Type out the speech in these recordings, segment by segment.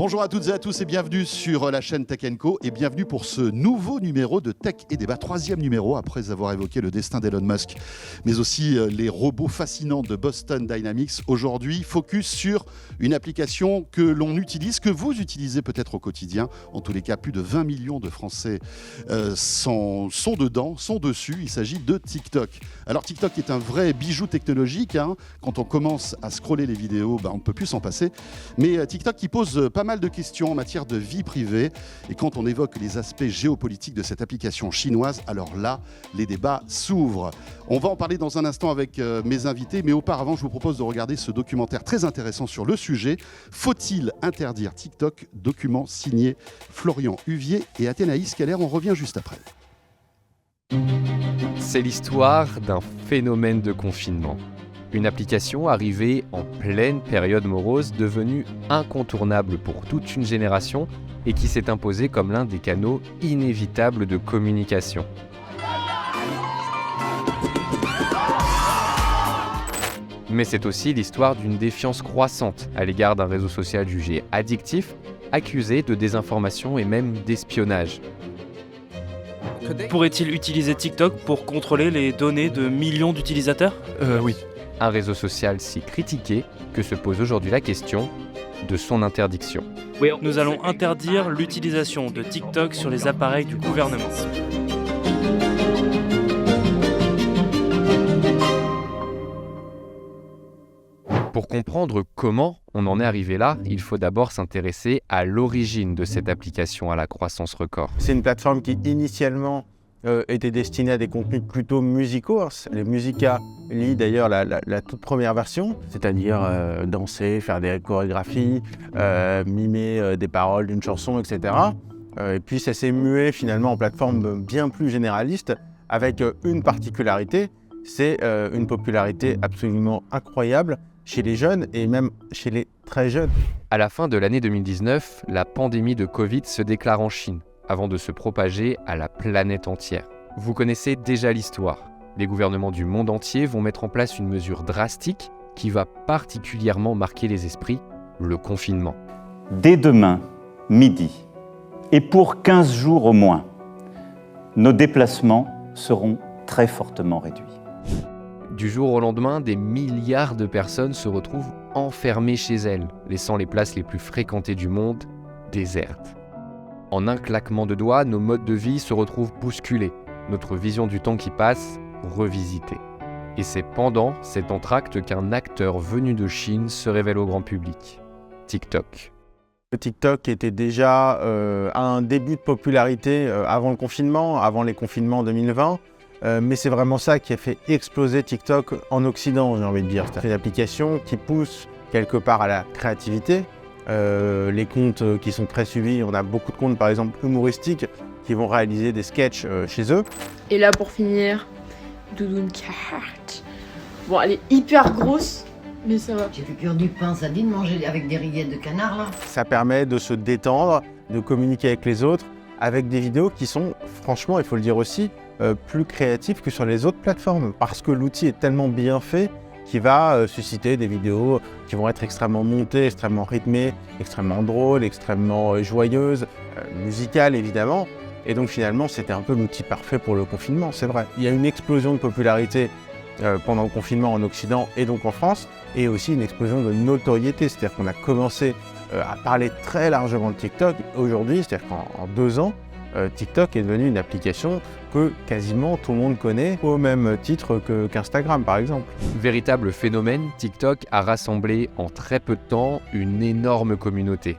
Bonjour à toutes et à tous et bienvenue sur la chaîne Tech & Co et bienvenue pour ce nouveau numéro de Tech et Débat, 3e numéro après avoir évoqué le destin d'Elon Musk, mais aussi les robots fascinants de Boston Dynamics. Aujourd'hui, focus sur une application que l'on utilise, que vous utilisez peut-être au quotidien. En tous les cas, plus de 20 millions de Français sont dedans, sont dessus. Il s'agit de TikTok. Alors TikTok est un vrai bijou technologique. Quand on commence à scroller les vidéos, on ne peut plus s'en passer. Mais TikTok qui pose pas mal de questions en matière de vie privée. Et quand on évoque les aspects géopolitiques de cette application chinoise, alors là, les débats s'ouvrent. On va en parler dans un instant avec mes invités, mais auparavant, je vous propose de regarder ce documentaire très intéressant sur le sujet. Faut-il interdire TikTok? Document signé Florian Huvier et Athénaïs Keller. On revient juste après. C'est l'histoire d'un phénomène de confinement. Une application arrivée en pleine période morose, devenue incontournable pour toute une génération et qui s'est imposée comme l'un des canaux inévitables de communication. Mais c'est aussi l'histoire d'une défiance croissante à l'égard d'un réseau social jugé addictif, accusé de désinformation et même d'espionnage. Pourrait-il utiliser TikTok pour contrôler les données de millions d'utilisateurs ? Oui. Un réseau social si critiqué que se pose aujourd'hui la question de son interdiction. Nous allons interdire l'utilisation de TikTok sur les appareils du gouvernement. Pour comprendre comment on en est arrivé là, il faut d'abord s'intéresser à l'origine de cette application à la croissance record. C'est une plateforme qui initialement était destinée à des contenus plutôt musicaux. Les Musical.ly d'ailleurs la toute première version, c'est-à-dire danser, faire des chorégraphies, mimer des paroles d'une chanson, etc. Et puis ça s'est mué finalement en plateforme bien plus généraliste avec une particularité, c'est une popularité absolument incroyable chez les jeunes et même chez les très jeunes. À la fin de l'année 2019, la pandémie de Covid se déclare en Chine, avant de se propager à la planète entière. Vous connaissez déjà l'histoire. Les gouvernements du monde entier vont mettre en place une mesure drastique qui va particulièrement marquer les esprits, le confinement. Dès demain, midi, et pour 15 jours au moins, nos déplacements seront très fortement réduits. Du jour au lendemain, des milliards de personnes se retrouvent enfermées chez elles, laissant les places les plus fréquentées du monde désertes. En un claquement de doigts, nos modes de vie se retrouvent bousculés, notre vision du temps qui passe revisitée. Et c'est pendant cet entracte qu'un acteur venu de Chine se révèle au grand public, TikTok. TikTok était déjà à un début de popularité avant le confinement, avant les confinements 2020. Mais c'est vraiment ça qui a fait exploser TikTok en Occident, j'ai envie de dire. C'est une application qui pousse quelque part à la créativité. Les comptes qui sont très suivis, on a beaucoup de comptes par exemple humoristiques qui vont réaliser des sketchs chez eux. Et là pour finir, Doudoune carte. Bon, elle est hyper grosse, mais ça va. J'ai fait cuire du pain, ça dit de manger avec des rillettes de canard là. Ça permet de se détendre, de communiquer avec les autres, avec des vidéos qui sont, franchement, il faut le dire aussi, plus créatives que sur les autres plateformes. Parce que l'outil est tellement bien fait qui va susciter des vidéos qui vont être extrêmement montées, extrêmement rythmées, extrêmement drôles, extrêmement joyeuses, musicales évidemment. Et donc finalement, c'était un peu l'outil parfait pour le confinement, c'est vrai. Il y a une explosion de popularité pendant le confinement en Occident et donc en France, et aussi une explosion de notoriété, c'est-à-dire qu'on a commencé à parler très largement de TikTok. Aujourd'hui, c'est-à-dire qu'en 2 ans, TikTok est devenu une application que quasiment tout le monde connaît, au même titre qu'Instagram par exemple. Véritable phénomène, TikTok a rassemblé en très peu de temps une énorme communauté.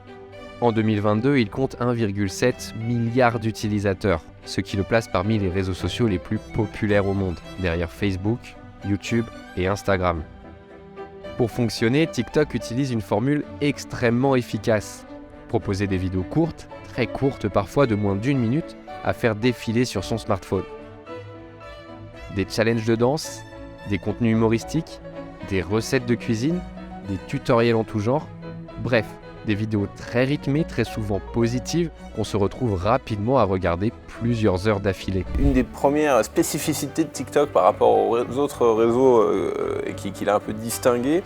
En 2022, il compte 1,7 milliard d'utilisateurs, ce qui le place parmi les réseaux sociaux les plus populaires au monde, derrière Facebook, YouTube et Instagram. Pour fonctionner, TikTok utilise une formule extrêmement efficace. Proposer des vidéos courtes, très courtes parfois de moins d'1 minute, à faire défiler sur son smartphone. Des challenges de danse, des contenus humoristiques, des recettes de cuisine, des tutoriels en tout genre, bref, des vidéos très rythmées, très souvent positives, qu'on se retrouve rapidement à regarder plusieurs heures d'affilée. Une des premières spécificités de TikTok par rapport aux autres réseaux et qui l'a un peu distingué,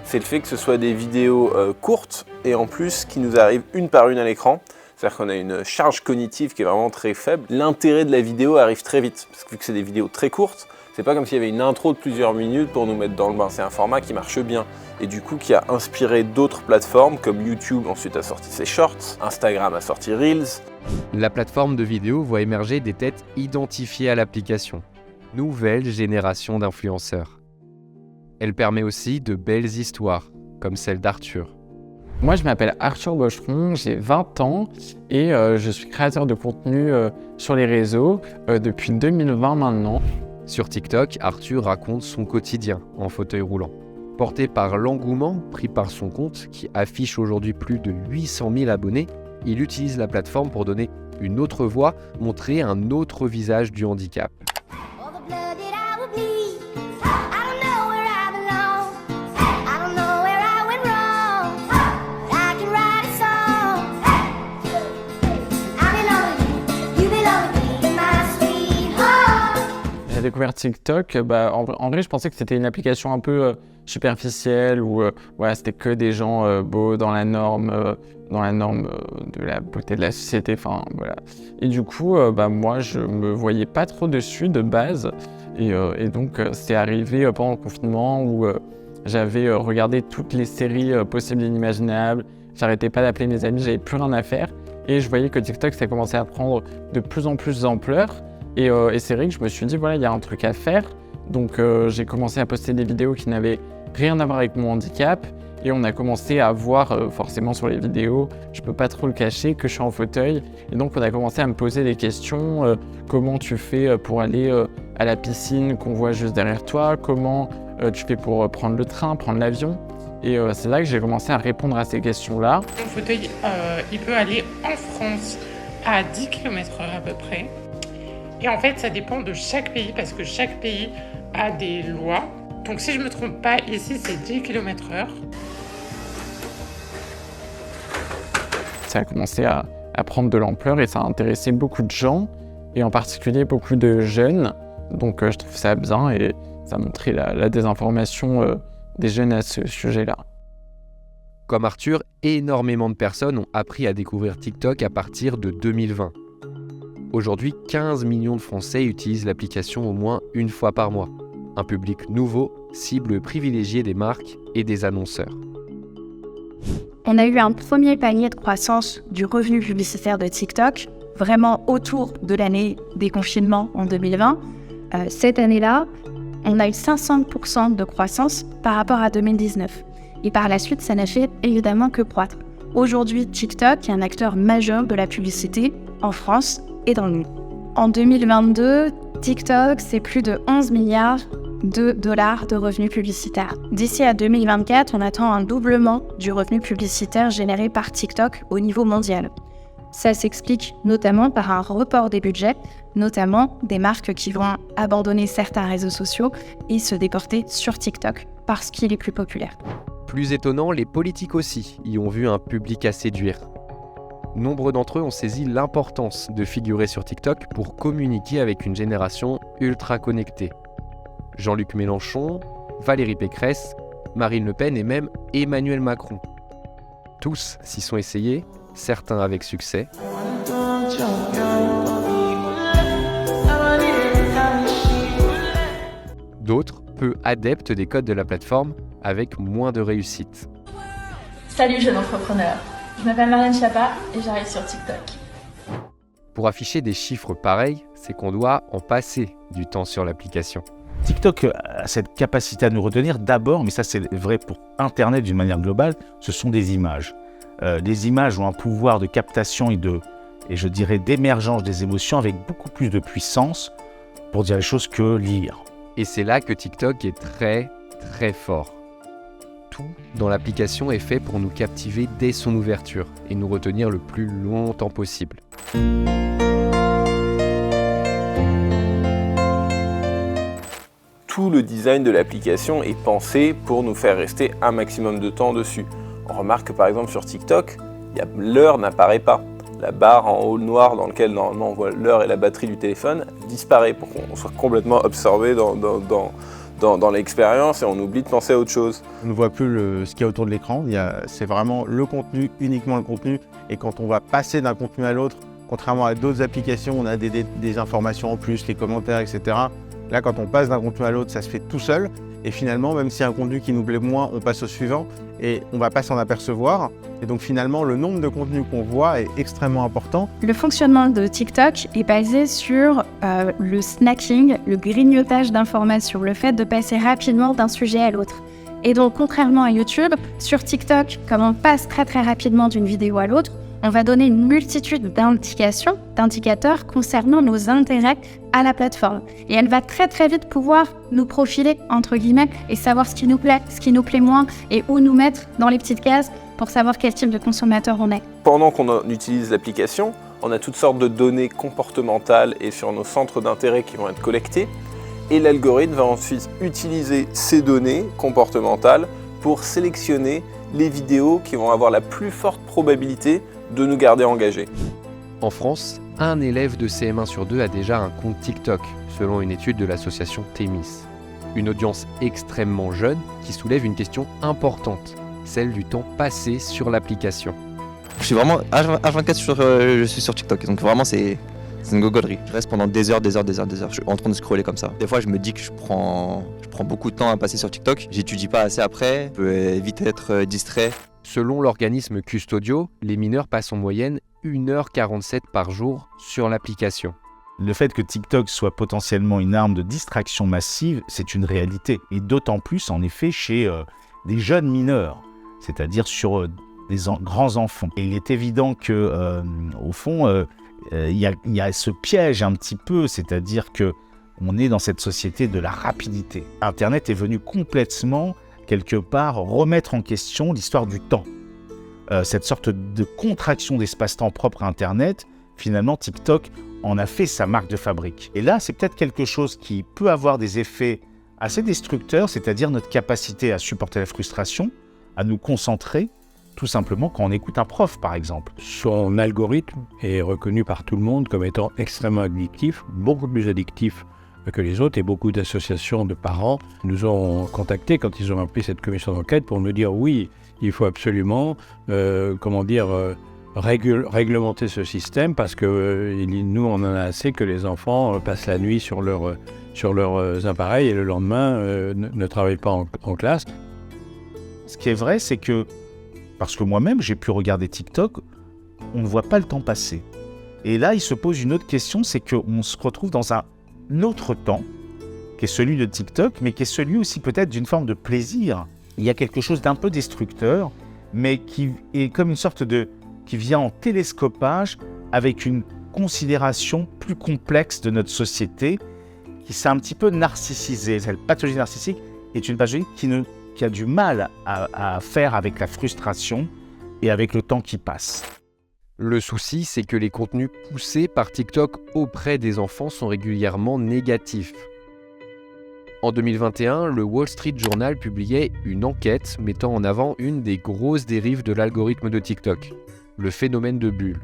c'est le fait que ce soit des vidéos courtes et en plus qui nous arrivent une par une à l'écran. C'est-à-dire qu'on a une charge cognitive qui est vraiment très faible. L'intérêt de la vidéo arrive très vite, parce que vu que c'est des vidéos très courtes, c'est pas comme s'il y avait une intro de plusieurs minutes pour nous mettre dans le bain. C'est un format qui marche bien et du coup qui a inspiré d'autres plateformes comme YouTube ensuite a sorti ses Shorts, Instagram a sorti Reels. La plateforme de vidéo voit émerger des têtes identifiées à l'application. Nouvelle génération d'influenceurs. Elle permet aussi de belles histoires, comme celle d'Arthur. Moi, je m'appelle Arthur Bocheron, j'ai 20 ans et je suis créateur de contenu sur les réseaux depuis 2020 maintenant. Sur TikTok, Arthur raconte son quotidien en fauteuil roulant. Porté par l'engouement pris par son compte, qui affiche aujourd'hui plus de 800 000 abonnés, il utilise la plateforme pour donner une autre voix, montrer un autre visage du handicap. J'ai découvert TikTok, en vrai je pensais que c'était une application un peu superficielle où voilà, c'était que des gens beaux dans la norme de la beauté de la société, enfin voilà. Et du coup, moi je me voyais pas trop dessus de base et donc c'est arrivé pendant le confinement où j'avais regardé toutes les séries possibles et inimaginables, j'arrêtais pas d'appeler mes amis, j'avais plus rien à faire et je voyais que TikTok ça commençait à prendre de plus en plus d'ampleur. Et c'est vrai que je me suis dit, voilà, il y a un truc à faire. Donc j'ai commencé à poster des vidéos qui n'avaient rien à voir avec mon handicap. Et on a commencé à voir forcément sur les vidéos, je peux pas trop le cacher, que je suis en fauteuil. Et donc on a commencé à me poser des questions. Comment tu fais pour aller à la piscine qu'on voit juste derrière toi? Comment tu fais pour prendre le train, prendre l'avion? Et c'est là que j'ai commencé à répondre à ces questions-là. Mon fauteuil, il peut aller en France à 10 km/h à peu près. Et en fait, ça dépend de chaque pays parce que chaque pays a des lois. Donc si je ne me trompe pas, ici c'est 10 km/h. Ça a commencé à prendre de l'ampleur et ça a intéressé beaucoup de gens, et en particulier beaucoup de jeunes. Donc je trouve ça bien et ça a montré la désinformation des jeunes à ce sujet-là. Comme Arthur, énormément de personnes ont appris à découvrir TikTok à partir de 2020. Aujourd'hui, 15 millions de Français utilisent l'application au moins une fois par mois. Un public nouveau, cible privilégiée des marques et des annonceurs. On a eu un premier palier de croissance du revenu publicitaire de TikTok, vraiment autour de l'année des confinements en 2020. Cette année-là, on a eu 500% de croissance par rapport à 2019. Et par la suite, ça n'a fait évidemment que croître. Aujourd'hui, TikTok est un acteur majeur de la publicité en France et dans le monde. En 2022, TikTok, c'est plus de 11 milliards de dollars de revenus publicitaires. D'ici à 2024, on attend un doublement du revenu publicitaire généré par TikTok au niveau mondial. Ça s'explique notamment par un report des budgets, notamment des marques qui vont abandonner certains réseaux sociaux et se déporter sur TikTok parce qu'il est plus populaire. Plus étonnant, les politiques aussi y ont vu un public à séduire. Nombre d'entre eux ont saisi l'importance de figurer sur TikTok pour communiquer avec une génération ultra connectée. Jean-Luc Mélenchon, Valérie Pécresse, Marine Le Pen et même Emmanuel Macron. Tous s'y sont essayés, certains avec succès. D'autres, peu adeptes des codes de la plateforme, avec moins de réussite. Salut jeune entrepreneur, je m'appelle Marianne Chapa et j'arrive sur TikTok. Pour afficher des chiffres pareils, c'est qu'on doit en passer du temps sur l'application. TikTok a cette capacité à nous retenir d'abord, mais ça c'est vrai pour Internet d'une manière globale, ce sont des images. Les images ont un pouvoir de captation et je dirais d'émergence des émotions avec beaucoup plus de puissance pour dire les choses que lire. Et c'est là que TikTok est très très fort. Tout dans l'application est fait pour nous captiver dès son ouverture et nous retenir le plus longtemps possible. Tout le design de l'application est pensé pour nous faire rester un maximum de temps dessus. On remarque que par exemple sur TikTok, l'heure n'apparaît pas. La barre en haut noir dans laquelle normalement on voit l'heure et la batterie du téléphone disparaît pour qu'on soit complètement absorbé dans dans l'expérience et on oublie de penser à autre chose. On ne voit plus ce qu'il y a autour de l'écran, c'est vraiment le contenu, uniquement le contenu. Et quand on va passer d'un contenu à l'autre, contrairement à d'autres applications, on a des informations en plus, les commentaires, etc. Là, quand on passe d'un contenu à l'autre, ça se fait tout seul. Et finalement, même s'il y a un contenu qui nous plaît moins, on passe au suivant et on ne va pas s'en apercevoir. Et donc finalement, le nombre de contenus qu'on voit est extrêmement important. Le fonctionnement de TikTok est basé sur le snacking, le grignotage d'informations, le fait de passer rapidement d'un sujet à l'autre. Et donc, contrairement à YouTube, sur TikTok, comme on passe très très rapidement d'une vidéo à l'autre, on va donner une multitude d'indicateurs concernant nos intérêts à la plateforme. Et elle va très très vite pouvoir nous profiler, entre guillemets, et savoir ce qui nous plaît moins, et où nous mettre dans les petites cases pour savoir quel type de consommateur on est. Pendant qu'on utilise l'application, on a toutes sortes de données comportementales et sur nos centres d'intérêt qui vont être collectées. Et l'algorithme va ensuite utiliser ces données comportementales pour sélectionner les vidéos qui vont avoir la plus forte probabilité de nous garder engagés. En France, un élève de CM1 sur 2 a déjà un compte TikTok, selon une étude de l'association Thémis. Une audience extrêmement jeune qui soulève une question importante, celle du temps passé sur l'application. Je suis vraiment H24 je suis sur TikTok, donc vraiment c'est une gogolerie. Je reste pendant des heures. Je suis en train de scroller comme ça. Des fois, je me dis que je prends beaucoup de temps à passer sur TikTok. J'étudie pas assez après, je peux vite être distrait. Selon l'organisme Custodio, les mineurs passent en moyenne 1h47 par jour sur l'application. Le fait que TikTok soit potentiellement une arme de distraction massive, c'est une réalité. Et d'autant plus, en effet, chez des jeunes mineurs, c'est-à-dire sur des grands enfants. Et il est évident que, au fond, il y a ce piège un petit peu, c'est-à-dire qu'on est dans cette société de la rapidité. Internet est venu complètement, quelque part, remettre en question l'histoire du temps. Cette sorte de contraction d'espace-temps propre à Internet, finalement, TikTok en a fait sa marque de fabrique. Et là, c'est peut-être quelque chose qui peut avoir des effets assez destructeurs, c'est-à-dire notre capacité à supporter la frustration, à nous concentrer, tout simplement quand on écoute un prof, par exemple. Son algorithme est reconnu par tout le monde comme étant extrêmement addictif, beaucoup plus addictif que les autres, et beaucoup d'associations de parents nous ont contactés quand ils ont appelé cette commission d'enquête pour nous dire oui, il faut absolument, réglementer ce système parce que nous, on en a assez que les enfants passent la nuit sur leurs appareils et le lendemain ne travaillent pas en classe. Ce qui est vrai, c'est que, parce que moi-même, j'ai pu regarder TikTok, on ne voit pas le temps passer. Et là, il se pose une autre question, c'est qu'on se retrouve dans un autre temps, qui est celui de TikTok, mais qui est celui aussi peut-être d'une forme de plaisir. Il y a quelque chose d'un peu destructeur, mais qui est comme une sorte qui vient en télescopage avec une considération plus complexe de notre société, qui s'est un petit peu narcissisée. Cette pathologie narcissique est une pathologie qui a du mal à faire avec la frustration et avec le temps qui passe. Le souci, c'est que les contenus poussés par TikTok auprès des enfants sont régulièrement négatifs. En 2021, le Wall Street Journal publiait une enquête mettant en avant une des grosses dérives de l'algorithme de TikTok, le phénomène de bulles.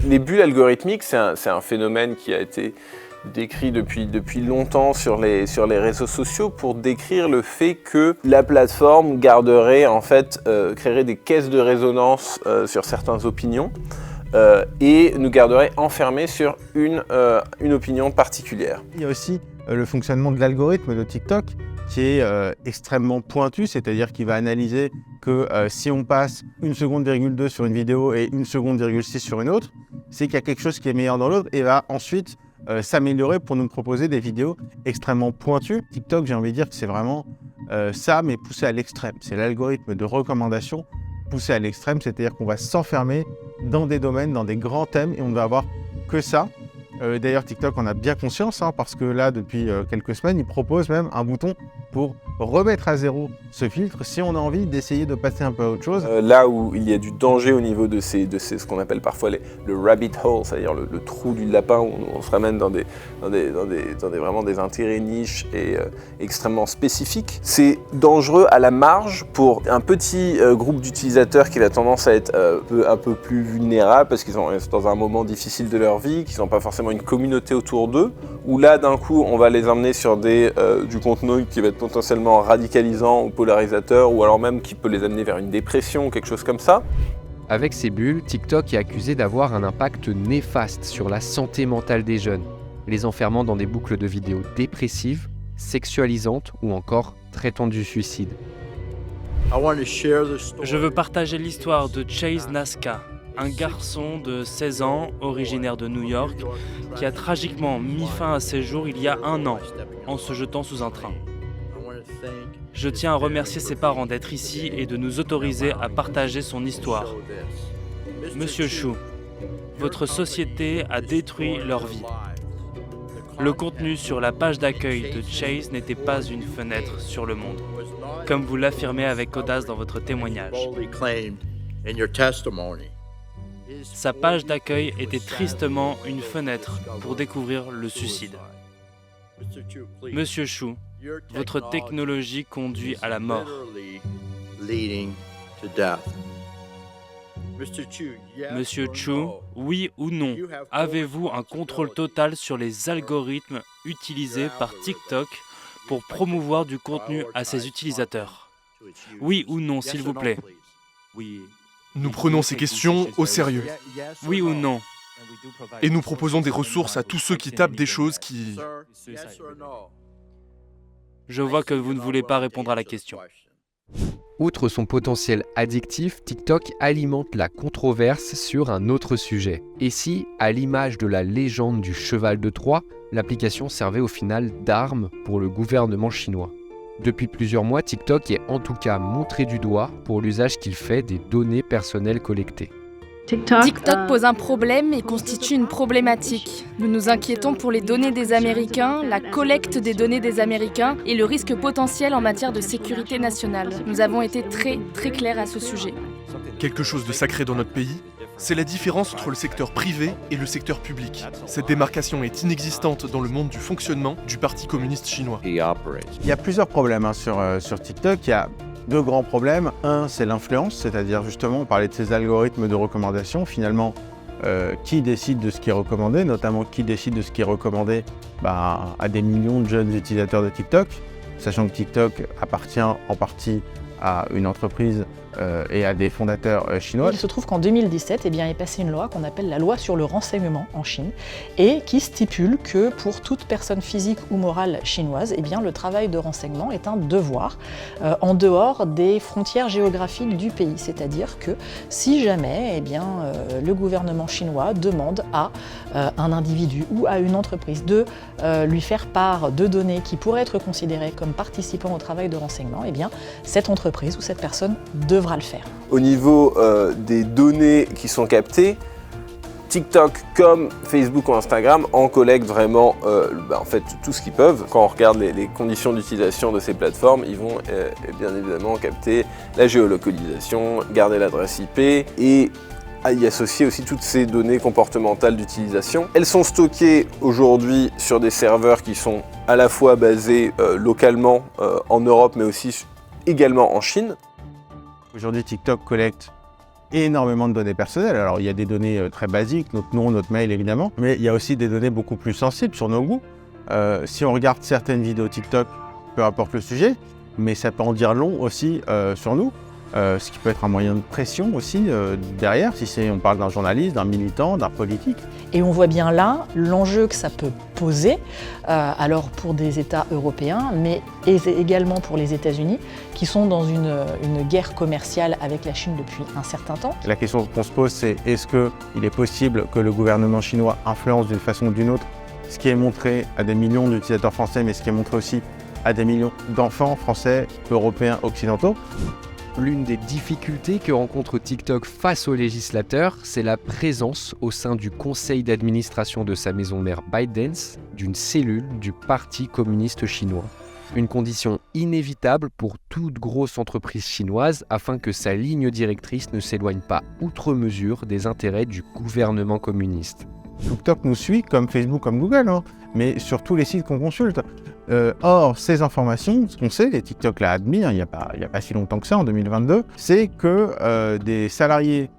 Les bulles algorithmiques, c'est un phénomène qui a été décrit depuis longtemps sur les réseaux sociaux pour décrire le fait que la plateforme garderait, créerait des caisses de résonance sur certaines opinions et nous garderait enfermés sur une opinion particulière. Il y a aussi le fonctionnement de l'algorithme de TikTok qui est extrêmement pointu, c'est-à-dire qu'il va analyser que si on passe 1,2 seconde sur une vidéo et 1,6 seconde sur une autre, c'est qu'il y a quelque chose qui est meilleur dans l'autre et va ensuite s'améliorer pour nous proposer des vidéos extrêmement pointues. TikTok, j'ai envie de dire que c'est vraiment ça, mais poussé à l'extrême. C'est l'algorithme de recommandation poussé à l'extrême, c'est-à-dire qu'on va s'enfermer dans des domaines, dans des grands thèmes, et on ne va avoir que ça. D'ailleurs, TikTok en a bien conscience, parce que là, depuis quelques semaines, il propose même un bouton pour remettre à zéro ce filtre si on a envie d'essayer de passer un peu à autre chose. Là où il y a du danger au niveau de ce qu'on appelle parfois le rabbit hole, c'est-à-dire le trou du lapin où on se ramène dans vraiment des intérêts niches et extrêmement spécifiques. C'est dangereux à la marge pour un petit groupe d'utilisateurs qui a tendance à être un peu plus vulnérables parce qu'ils sont dans un moment difficile de leur vie, qu'ils n'ont pas forcément une communauté autour d'eux, où là d'un coup on va les emmener sur du contenu qui va être potentiellement radicalisant ou polarisateur, ou alors même qui peut les amener vers une dépression ou quelque chose comme ça. Avec ces bulles, TikTok est accusé d'avoir un impact néfaste sur la santé mentale des jeunes, les enfermant dans des boucles de vidéos dépressives, sexualisantes ou encore traitant du suicide. Je veux partager l'histoire de Chase Naska, un garçon de 16 ans, originaire de New York, qui a tragiquement mis fin à ses jours il y a 1 an, en se jetant sous un train. Je tiens à remercier ses parents d'être ici et de nous autoriser à partager son histoire. Monsieur Chou, votre société a détruit leur vie. Le contenu sur la page d'accueil de Chase n'était pas une fenêtre sur le monde, comme vous l'affirmez avec audace dans votre témoignage. Sa page d'accueil était tristement une fenêtre pour découvrir le suicide. Monsieur Chou, votre technologie conduit à la mort. Monsieur Chou, oui ou non, avez-vous un contrôle total sur les algorithmes utilisés par TikTok pour promouvoir du contenu à ses utilisateurs? Oui ou non, s'il vous plaît. Nous prenons ces questions au sérieux. Oui ou non? Et nous proposons des ressources à tous ceux qui tapent des choses qui... Je vois que vous ne voulez pas répondre à la question. Outre son potentiel addictif, TikTok alimente la controverse sur un autre sujet. Et si, à l'image de la légende du cheval de Troie, l'application servait au final d'arme pour le gouvernement chinois? Depuis plusieurs mois, TikTok est en tout cas montré du doigt pour l'usage qu'il fait des données personnelles collectées. TikTok pose un problème et constitue une problématique. Nous nous inquiétons pour les données des Américains, la collecte des données des Américains et le risque potentiel en matière de sécurité nationale. Nous avons été très clairs à ce sujet. Quelque chose de sacré dans notre pays, c'est la différence entre le secteur privé et le secteur public. Cette démarcation est inexistante dans le monde du fonctionnement du Parti communiste chinois. Il y a plusieurs problèmes sur TikTok. Il y a 2 grands problèmes. Un, c'est l'influence, c'est-à-dire justement, on parlait de ces algorithmes de recommandation. Finalement, qui décide de ce qui est recommandé, notamment qui décide de ce qui est recommandé à des millions de jeunes utilisateurs de TikTok, sachant que TikTok appartient en partie à une entreprise et à des fondateurs chinois. Il se trouve qu'en 2017, est passée une loi qu'on appelle la loi sur le renseignement en Chine et qui stipule que pour toute personne physique ou morale chinoise, le travail de renseignement est un devoir en dehors des frontières géographiques du pays. C'est-à-dire que si jamais le gouvernement chinois demande à un individu ou à une entreprise de lui faire part de données qui pourraient être considérées comme participant au travail de renseignement, cette entreprise ou cette personne devra le faire. Au niveau des données qui sont captées, TikTok comme Facebook ou Instagram en collectent vraiment tout ce qu'ils peuvent. Quand on regarde les conditions d'utilisation de ces plateformes, ils vont bien évidemment capter la géolocalisation, garder l'adresse IP et y associer aussi toutes ces données comportementales d'utilisation. Elles sont stockées aujourd'hui sur des serveurs qui sont à la fois basés localement en Europe mais aussi également en Chine. Aujourd'hui, TikTok collecte énormément de données personnelles. Alors, il y a des données très basiques, notre nom, notre mail évidemment, mais il y a aussi des données beaucoup plus sensibles sur nos goûts. Si on regarde certaines vidéos TikTok, peu importe le sujet, mais ça peut en dire long aussi sur nous, ce qui peut être un moyen de pression aussi derrière, si on parle d'un journaliste, d'un militant, d'un politique. Et on voit bien là l'enjeu que ça peut poser, alors pour des États européens, mais également pour les États-Unis, qui sont dans une guerre commerciale avec la Chine depuis un certain temps. La question qu'on se pose, c'est est-ce qu'il est possible que le gouvernement chinois influence d'une façon ou d'une autre ce qui est montré à des millions d'utilisateurs français, mais ce qui est montré aussi à des millions d'enfants français, européens, occidentaux? L'une des difficultés que rencontre TikTok face aux législateurs, c'est la présence au sein du conseil d'administration de sa maison mère ByteDance d'une cellule du Parti communiste chinois. Une condition inévitable pour toute grosse entreprise chinoise afin que sa ligne directrice ne s'éloigne pas outre mesure des intérêts du gouvernement communiste. TikTok nous suit comme Facebook, comme Google, hein, mais sur tous les sites qu'on consulte. Or, ces informations, ce qu'on sait, et TikTok l'a admis, il n'y a pas si longtemps que ça, en 2022, c'est que des salariés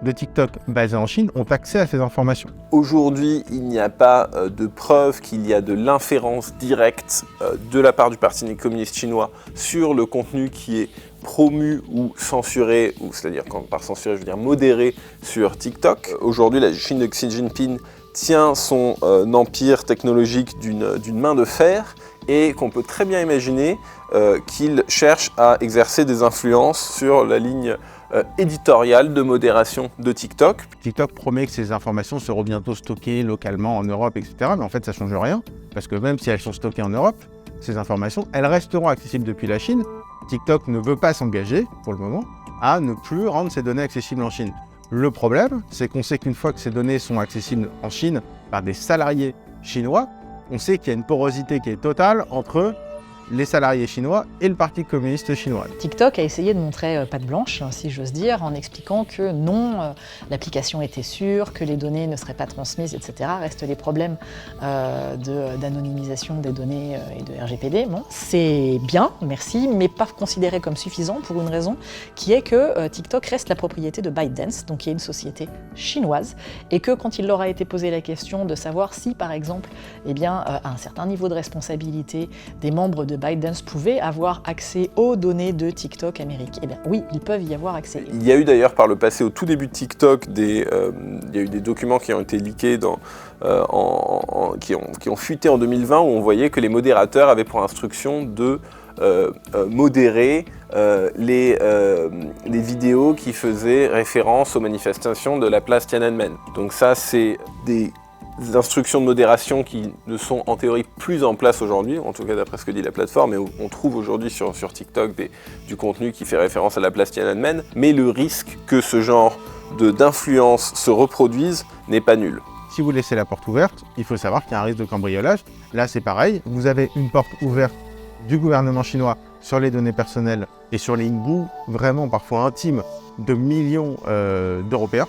de TikTok basés en Chine ont accès à ces informations. Aujourd'hui, il n'y a pas de preuve qu'il y a de l'inférence directe de la part du Parti communiste chinois sur le contenu qui est promu ou censuré, ou c'est-à-dire par censuré, je veux dire modéré sur TikTok. Aujourd'hui, la Chine de Xi Jinping tient son empire technologique d'une main de fer et qu'on peut très bien imaginer qu'il cherche à exercer des influences sur la ligne éditoriale de modération de TikTok. TikTok promet que ces informations seront bientôt stockées localement en Europe, etc. Mais en fait, ça ne change rien, parce que même si elles sont stockées en Europe, ces informations, elles resteront accessibles depuis la Chine. TikTok ne veut pas s'engager, pour le moment, à ne plus rendre ces données accessibles en Chine. Le problème, c'est qu'on sait qu'une fois que ces données sont accessibles en Chine par des salariés chinois, on sait qu'il y a une porosité qui est totale entre les salariés chinois et le Parti communiste chinois. TikTok a essayé de montrer patte blanche, si j'ose dire, en expliquant que non, l'application était sûre, que les données ne seraient pas transmises, etc. Restent les problèmes d'anonymisation des données et de RGPD. Bon, c'est bien, merci, mais pas considéré comme suffisant pour une raison qui est que TikTok reste la propriété de ByteDance, donc qui est une société chinoise, et que quand il leur a été posé la question de savoir si, par exemple, à un certain niveau de responsabilité, des membres de ByteDance pouvaient avoir accès aux données de TikTok Amérique. Eh bien oui, ils peuvent y avoir accès. Il y a eu d'ailleurs par le passé, au tout début de TikTok, il y a eu des documents qui ont été leakés, qui ont fuité en 2020, où on voyait que les modérateurs avaient pour instruction de modérer les vidéos qui faisaient référence aux manifestations de la place Tiananmen. Donc ça, c'est des instructions de modération qui ne sont en théorie plus en place aujourd'hui, en tout cas d'après ce que dit la plateforme, et on trouve aujourd'hui sur TikTok du contenu qui fait référence à la place Tiananmen, mais le risque que ce genre d'influence se reproduise n'est pas nul. Si vous laissez la porte ouverte, il faut savoir qu'il y a un risque de cambriolage. Là, c'est pareil, vous avez une porte ouverte du gouvernement chinois sur les données personnelles et sur les bouts vraiment parfois intimes de millions d'Européens.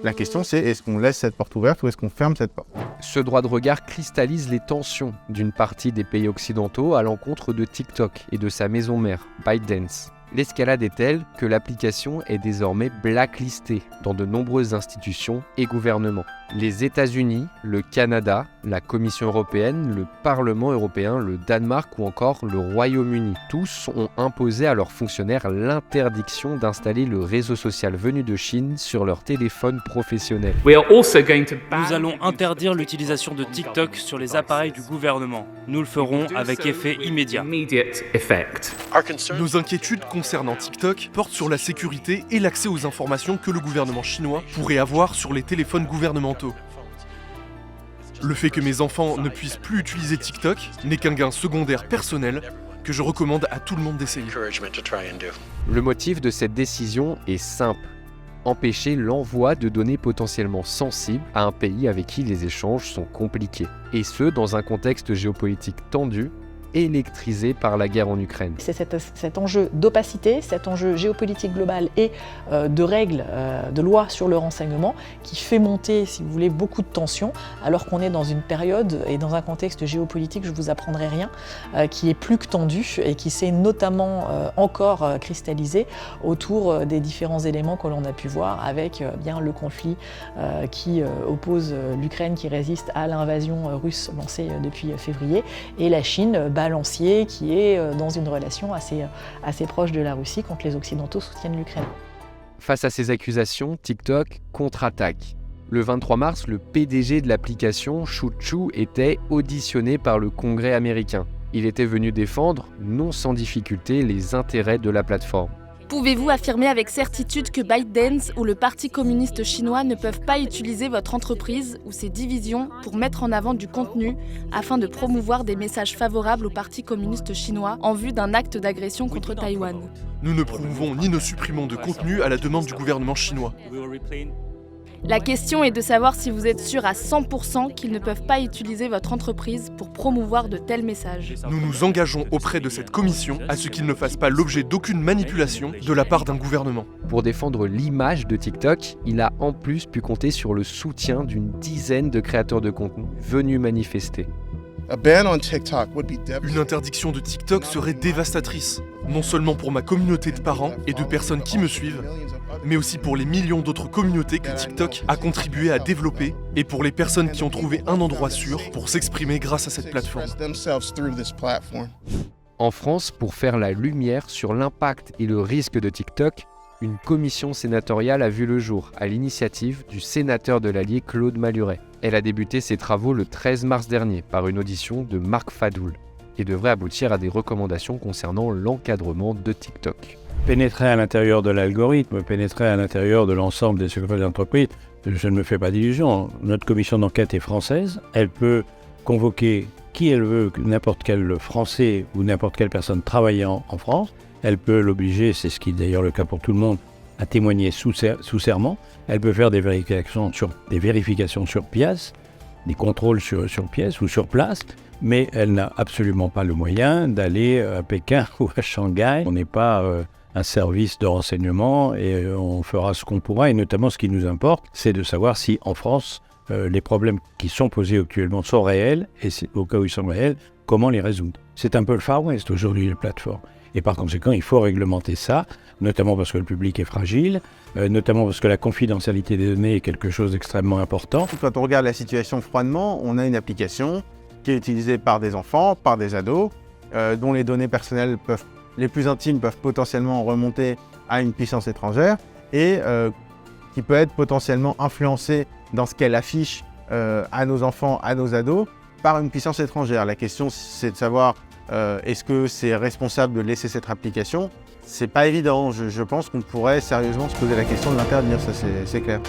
La question, c'est est-ce qu'on laisse cette porte ouverte ou est-ce qu'on ferme cette porte ? Ce droit de regard cristallise les tensions d'une partie des pays occidentaux à l'encontre de TikTok et de sa maison mère, ByteDance. L'escalade est telle que l'application est désormais blacklistée dans de nombreuses institutions et gouvernements. Les États-Unis, le Canada, la Commission européenne, le Parlement européen, le Danemark ou encore le Royaume-Uni. Tous ont imposé à leurs fonctionnaires l'interdiction d'installer le réseau social venu de Chine sur leur téléphone professionnel. Nous allons interdire l'utilisation de TikTok sur les appareils du gouvernement. Nous le ferons avec effet immédiat. Nos inquiétudes concernant TikTok portent sur la sécurité et l'accès aux informations que le gouvernement chinois pourrait avoir sur les téléphones gouvernementaux. Le fait que mes enfants ne puissent plus utiliser TikTok n'est qu'un gain secondaire personnel que je recommande à tout le monde d'essayer. Le motif de cette décision est simple. Empêcher l'envoi de données potentiellement sensibles à un pays avec qui les échanges sont compliqués. Et ce, dans un contexte géopolitique tendu, électrisé par la guerre en Ukraine. C'est cet enjeu d'opacité, cet enjeu géopolitique global et de règles, de lois sur le renseignement qui fait monter, si vous voulez, beaucoup de tensions, alors qu'on est dans une période et dans un contexte géopolitique, je ne vous apprendrai rien, qui est plus que tendu et qui s'est notamment encore cristallisé autour des différents éléments que l'on a pu voir avec bien le conflit qui oppose l'Ukraine qui résiste à l'invasion russe lancée depuis février et la Chine balancier qui est dans une relation assez proche de la Russie quand les Occidentaux soutiennent l'Ukraine. Face à ces accusations, TikTok contre-attaque. Le 23 mars, le PDG de l'application, Shou Chew, était auditionné par le Congrès américain. Il était venu défendre, non sans difficulté, les intérêts de la plateforme. Pouvez-vous affirmer avec certitude que ByteDance ou le Parti communiste chinois ne peuvent pas utiliser votre entreprise ou ses divisions pour mettre en avant du contenu afin de promouvoir des messages favorables au Parti communiste chinois en vue d'un acte d'agression contre Taïwan ? Nous ne promouvons ni ne supprimons de contenu à la demande du gouvernement chinois. La question est de savoir si vous êtes sûr à 100% qu'ils ne peuvent pas utiliser votre entreprise pour promouvoir de tels messages. Nous nous engageons auprès de cette commission à ce qu'ils ne fassent pas l'objet d'aucune manipulation de la part d'un gouvernement. Pour défendre l'image de TikTok, il a en plus pu compter sur le soutien d'une dizaine de créateurs de contenu venus manifester. Une interdiction de TikTok serait dévastatrice, non seulement pour ma communauté de parents et de personnes qui me suivent, mais aussi pour les millions d'autres communautés que TikTok a contribué à développer et pour les personnes qui ont trouvé un endroit sûr pour s'exprimer grâce à cette plateforme. En France, pour faire la lumière sur l'impact et le risque de TikTok, une commission sénatoriale a vu le jour à l'initiative du sénateur de l'Allier Claude Maluret. Elle a débuté ses travaux le 13 mars dernier par une audition de Marc Fadoul et devrait aboutir à des recommandations concernant l'encadrement de TikTok. Pénétrer à l'intérieur de l'algorithme, pénétrer à l'intérieur de l'ensemble des secrets d'entreprise, je ne me fais pas d'illusions. Notre commission d'enquête est française, elle peut convoquer qui elle veut, n'importe quel Français ou n'importe quelle personne travaillant en France. Elle peut l'obliger, c'est ce qui est d'ailleurs le cas pour tout le monde, à témoigner sous serment. Elle peut faire des vérifications sur pièce, des contrôles sur pièce ou sur place, mais elle n'a absolument pas le moyen d'aller à Pékin ou à Shanghai. On n'est pas un service de renseignement et on fera ce qu'on pourra. Et notamment, ce qui nous importe, c'est de savoir si en France, les problèmes qui sont posés actuellement sont réels et au cas où ils sont réels, comment les résoudre. C'est un peu le Far West aujourd'hui, les plateformes. Et par conséquent, il faut réglementer ça, notamment parce que le public est fragile, notamment parce que la confidentialité des données est quelque chose d'extrêmement important. Quand on regarde la situation froidement, on a une application qui est utilisée par des enfants, par des ados, dont les données personnelles les plus intimes peuvent potentiellement remonter à une puissance étrangère et qui peut être potentiellement influencée dans ce qu'elle affiche à nos enfants, à nos ados, par une puissance étrangère. La question, c'est de savoir est-ce que c'est responsable de laisser cette application ? C'est pas évident. Je pense qu'on pourrait sérieusement se poser la question de l'interdire, ça c'est clair.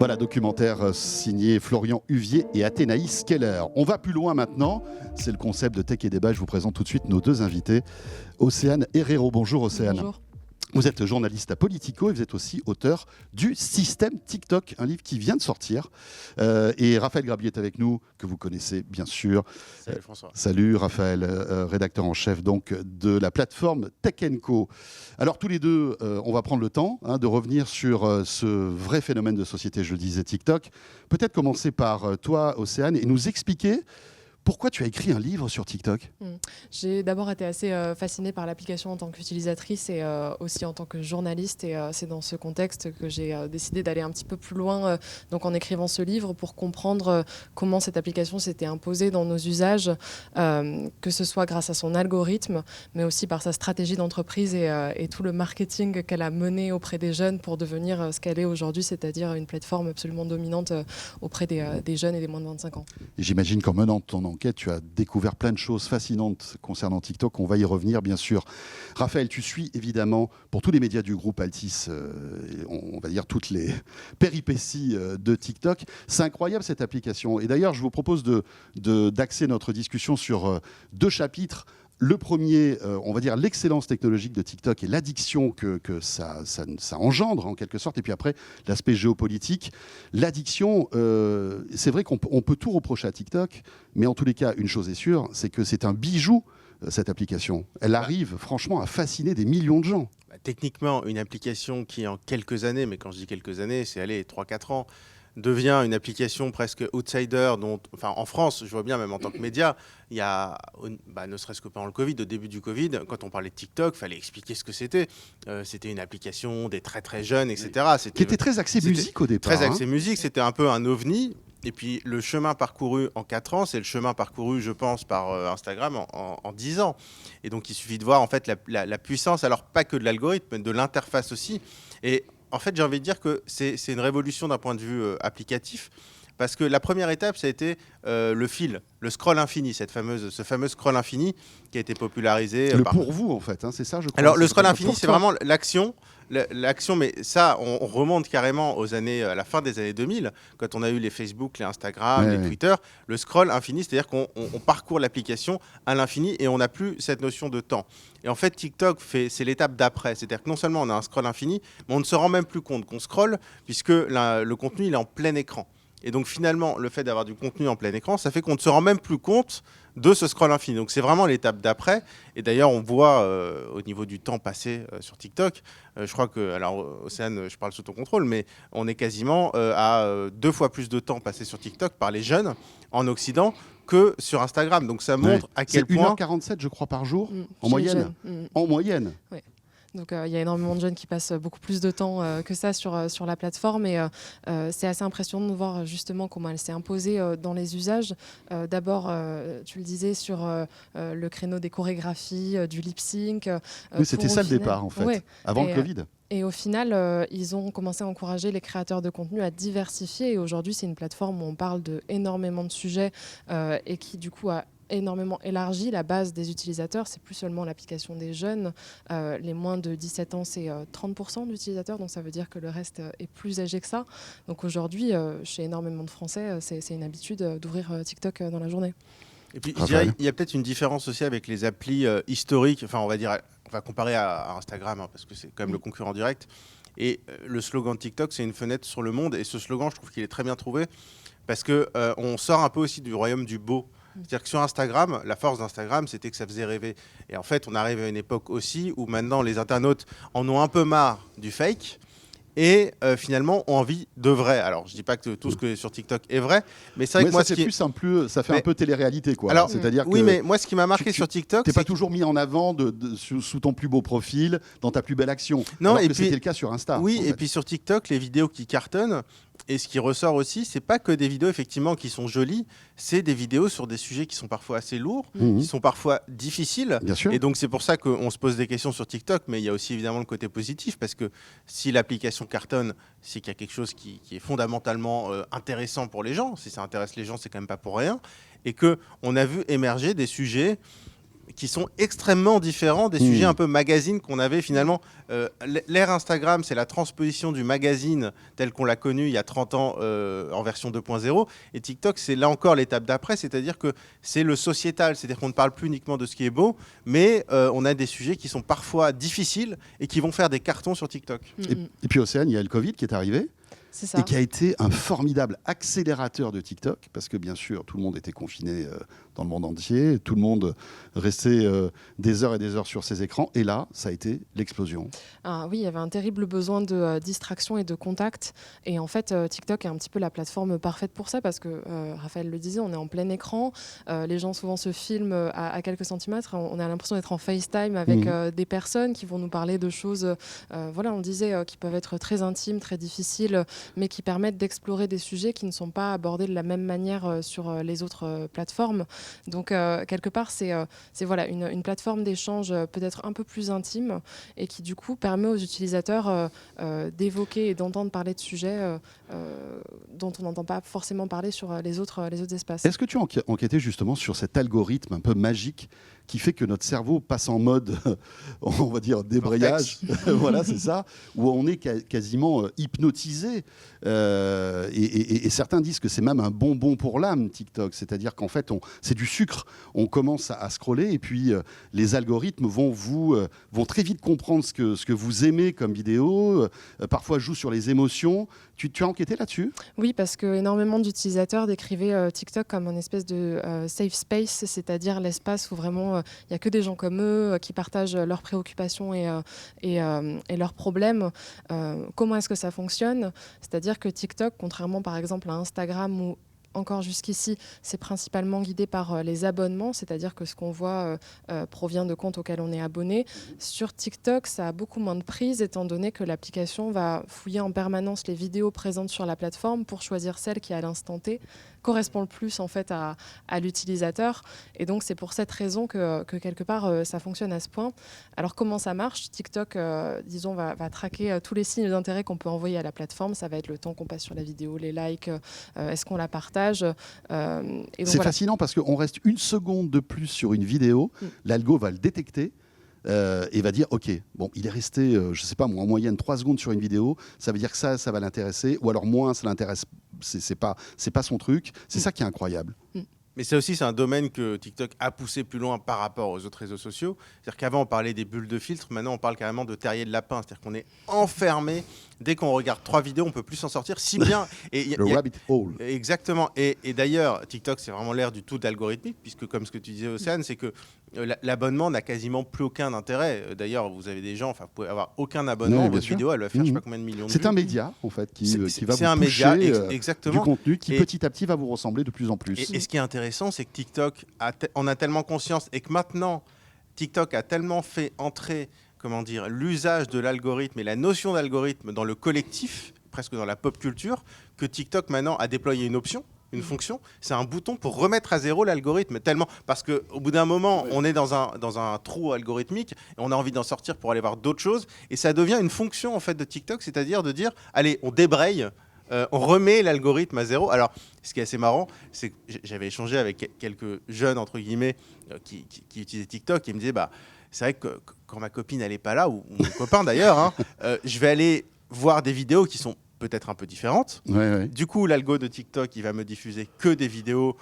Voilà, documentaire signé Florian Huvier et Athénaïs Keller. On va plus loin maintenant, c'est le concept de Tech et Débat. Je vous présente tout de suite nos deux invités. Océane Herrero, bonjour Océane. Bonjour. Vous êtes journaliste à Politico et vous êtes aussi auteur du Système TikTok, un livre qui vient de sortir. Et Raphaël Grabier est avec nous, que vous connaissez bien sûr. Salut François. Salut Raphaël, rédacteur en chef donc, de la plateforme Tech & Co. Alors tous les deux, on va prendre le temps de revenir sur ce vrai phénomène de société, je le disais, TikTok. Peut-être commencer par toi Océane et nous expliquer pourquoi tu as écrit un livre sur TikTok. J'ai d'abord été assez fascinée par l'application en tant qu'utilisatrice et aussi en tant que journaliste. Et c'est dans ce contexte que j'ai décidé d'aller un petit peu plus loin donc en écrivant ce livre pour comprendre comment cette application s'était imposée dans nos usages, que ce soit grâce à son algorithme, mais aussi par sa stratégie d'entreprise et tout le marketing qu'elle a mené auprès des jeunes pour devenir ce qu'elle est aujourd'hui, c'est-à-dire une plateforme absolument dominante auprès des jeunes et des moins de 25 ans. Et j'imagine qu'en menant ton enquête, tu as découvert plein de choses fascinantes concernant TikTok. On va y revenir, bien sûr. Raphaël, tu suis évidemment, pour tous les médias du groupe Altis, on va dire toutes les péripéties de TikTok. C'est incroyable cette application. Et d'ailleurs, je vous propose d'axer notre discussion sur deux chapitres. Le premier, on va dire l'excellence technologique de TikTok et l'addiction que ça engendre en quelque sorte. Et puis après, l'aspect géopolitique. L'addiction, c'est vrai qu'on peut tout reprocher à TikTok, mais en tous les cas, une chose est sûre, c'est que c'est un bijou, cette application. Elle arrive franchement à fasciner des millions de gens. Techniquement, une application qui en quelques années, mais quand je dis quelques années, c'est 3-4 ans, devient une application presque outsider, en France, je vois bien, même en tant que média, il y a, ne serait-ce que pendant le Covid, au début du Covid, quand on parlait de TikTok, il fallait expliquer ce que c'était. C'était une application des très très jeunes, etc. Qui était très axée musique au départ. Très axée musique, c'était un peu un ovni. Et puis le chemin parcouru en 4 ans, c'est le chemin parcouru, je pense, par Instagram en 10 ans. Et donc il suffit de voir en fait la puissance, alors pas que de l'algorithme, mais de l'interface aussi. Et en fait, j'ai envie de dire que c'est une révolution d'un point de vue applicatif, parce que la première étape, ça a été le fil, le scroll infini, ce fameux scroll infini qui a été popularisé. Pour vous, en fait, c'est ça, je crois. Alors, le scroll infini, c'est vraiment l'action l'action, mais ça, on remonte carrément à la fin des années 2000, quand on a eu les Facebook, les Instagram, les Twitter, le scroll infini, c'est-à-dire qu'on parcourt l'application à l'infini et on n'a plus cette notion de temps. Et en fait, TikTok, c'est l'étape d'après. C'est-à-dire que non seulement on a un scroll infini, mais on ne se rend même plus compte qu'on scrolle, puisque le contenu, il est en plein écran. Et donc finalement, le fait d'avoir du contenu en plein écran, ça fait qu'on ne se rend même plus compte de ce scroll infini. Donc c'est vraiment l'étape d'après. Et d'ailleurs, on voit au niveau du temps passé sur TikTok, je crois que, alors Océane, je parle sous ton contrôle, mais on est quasiment à 2 fois plus de temps passé sur TikTok par les jeunes en Occident que sur Instagram. Donc ça montre à quel point... C'est 1h47, je crois, par jour, en moyenne. En moyenne. Ouais. Donc il y a énormément de jeunes qui passent beaucoup plus de temps que ça sur la plateforme et c'est assez impressionnant de voir justement comment elle s'est imposée dans les usages. D'abord, tu le disais, sur le créneau des chorégraphies, du lip-sync. Oui, c'était ça le départ en fait, avant le Covid. Et au final, ils ont commencé à encourager les créateurs de contenu à diversifier et aujourd'hui c'est une plateforme où on parle d'énormément de sujets et qui du coup a énormément élargi la base des utilisateurs. C'est plus seulement l'application des jeunes. Les moins de 17 ans, c'est 30% d'utilisateurs, donc ça veut dire que le reste est plus âgé que ça. Donc aujourd'hui, chez énormément de Français, c'est une habitude d'ouvrir TikTok dans la journée. Et puis, je dirais, il y a peut-être une différence aussi avec les applis historiques. Enfin, on va comparer à Instagram, parce que c'est quand même le concurrent direct. Et le slogan de TikTok, c'est une fenêtre sur le monde. Et ce slogan, je trouve qu'il est très bien trouvé, parce qu'on sort un peu aussi du royaume du beau. C'est-à-dire que sur Instagram, la force d'Instagram, c'était que ça faisait rêver. Et en fait, on arrive à une époque aussi où maintenant les internautes en ont un peu marre du fake et finalement ont envie de vrai. Alors, je dis pas que tout ce que sur TikTok est vrai, mais c'est vrai que moi, ça fait un peu télé-réalité, quoi. Alors, c'est-à-dire oui, que mais moi, ce qui m'a marqué sur TikTok, t'es pas toujours mis en avant sous ton plus beau profil, dans ta plus belle action. Non, alors et que puis c'était le cas sur Insta. Oui, en et fait. puis sur TikTok, les vidéos qui cartonnent. Et ce qui ressort aussi, c'est pas que des vidéos effectivement qui sont jolies, c'est des vidéos sur des sujets qui sont parfois assez lourds, qui sont parfois difficiles. Bien sûr. Et donc c'est pour ça qu'on se pose des questions sur TikTok, mais il y a aussi évidemment le côté positif, parce que si l'application cartonne, c'est qu'il y a quelque chose qui est fondamentalement intéressant pour les gens. Si ça intéresse les gens, c'est quand même pas pour rien. Et qu'on a vu émerger des sujets qui sont extrêmement différents des sujets un peu magazine qu'on avait finalement. L'ère Instagram, c'est la transposition du magazine tel qu'on l'a connu il y a 30 ans en version 2.0. Et TikTok, c'est là encore l'étape d'après, c'est-à-dire que c'est le sociétal, c'est-à-dire qu'on ne parle plus uniquement de ce qui est beau, mais on a des sujets qui sont parfois difficiles et qui vont faire des cartons sur TikTok. Et puis Océane, il y a le Covid qui est arrivé. C'est ça. Et qui a été un formidable accélérateur de TikTok, parce que bien sûr, tout le monde était confiné dans le monde entier, tout le monde restait des heures et des heures sur ses écrans, et là, ça a été l'explosion. Ah, oui, il y avait un terrible besoin de distraction et de contact, et en fait, TikTok est un petit peu la plateforme parfaite pour ça, parce que, Raphaël le disait, on est en plein écran, les gens souvent se filment à quelques centimètres, on a l'impression d'être en FaceTime avec des personnes qui vont nous parler de choses, voilà, on disait, qui peuvent être très intimes, très difficiles, mais qui permettent d'explorer des sujets qui ne sont pas abordés de la même manière sur les autres plateformes. Donc, quelque part, c'est voilà, une plateforme d'échange peut-être un peu plus intime et qui, du coup, permet aux utilisateurs d'évoquer et d'entendre parler de sujets dont on n'entend pas forcément parler sur les autres espaces. Est-ce que tu as enquêté justement sur cet algorithme un peu magique qui fait que notre cerveau passe en mode, on va dire, débrayage, voilà, c'est ça, où on est quasiment hypnotisé. Et certains disent que c'est même un bonbon pour l'âme, TikTok. C'est-à-dire qu'en fait, c'est du sucre. On commence à scroller et puis les algorithmes vont très vite comprendre ce que vous aimez comme vidéo, parfois jouent sur les émotions. Tu as enquêté là-dessus ? Oui, parce que énormément d'utilisateurs décrivaient TikTok comme une espèce de safe space, c'est-à-dire l'espace où vraiment il n'y a que des gens comme eux qui partagent leurs préoccupations et leurs problèmes. Comment est-ce que ça fonctionne ? C'est-à-dire que TikTok, contrairement par exemple à Instagram où encore jusqu'ici, c'est principalement guidé par les abonnements, c'est-à-dire que ce qu'on voit provient de comptes auxquels on est abonné. Sur TikTok, ça a beaucoup moins de prise, étant donné que l'application va fouiller en permanence les vidéos présentes sur la plateforme pour choisir celle qui, à l'instant T, correspond le plus en fait à l'utilisateur. Et donc, c'est pour cette raison que quelque part, ça fonctionne à ce point. Alors, comment ça marche ? TikTok, disons, va traquer tous les signes d'intérêt qu'on peut envoyer à la plateforme. Ça va être le temps qu'on passe sur la vidéo, les likes, est-ce qu'on la partage ? C'est fascinant parce qu'on reste une seconde de plus sur une vidéo, l'algo va le détecter, et va dire ok, bon, il est resté, je sais pas moi, en moyenne 3 secondes sur une vidéo, ça veut dire que ça va l'intéresser, ou alors moins, ça l'intéresse, c'est pas son truc. C'est ça qui est incroyable. Mais ça aussi, c'est un domaine que TikTok a poussé plus loin par rapport aux autres réseaux sociaux. C'est-à-dire qu'avant, on parlait des bulles de filtre. Maintenant, on parle carrément de terrier de lapin. C'est-à-dire qu'on est enfermé. Dès qu'on regarde 3 vidéos, on ne peut plus s'en sortir. Si bien... Le rabbit hole. Exactement. Et d'ailleurs, TikTok, c'est vraiment l'ère du tout algorithmique, puisque comme ce que tu disais, Océane, c'est que l'abonnement n'a quasiment plus aucun intérêt. D'ailleurs, vous avez des gens, vous pouvez avoir aucun abonnement. Ouais, votre sûr. vidéo, elle va faire je ne sais pas combien de millions de vues. C'est un média, en fait, qui va c'est vous un toucher média, exactement. du contenu qui, Et- petit à petit, va vous ressembler de plus en plus. Et ce qui est intéressant, c'est que TikTok en a tellement conscience et que maintenant, TikTok a tellement fait entrer, comment dire, l'usage de l'algorithme et la notion d'algorithme dans le collectif, presque dans la pop culture, que TikTok maintenant a déployé une option. Une fonction, c'est un bouton pour remettre à zéro l'algorithme, tellement parce que au bout d'un moment, on est dans un trou algorithmique et on a envie d'en sortir pour aller voir d'autres choses, et ça devient une fonction en fait de TikTok, c'est-à-dire de dire allez, on débraye. On remet l'algorithme à zéro. Alors, ce qui est assez marrant, c'est que j'avais échangé avec quelques jeunes, entre guillemets, qui utilisaient TikTok, et ils me disaient, bah, c'est vrai que quand ma copine elle n'est pas là, ou mon copain d'ailleurs, hein, je vais aller voir des vidéos qui sont peut-être un peu différentes. Ouais. Du coup, l'algo de TikTok, il va me diffuser que des vidéos.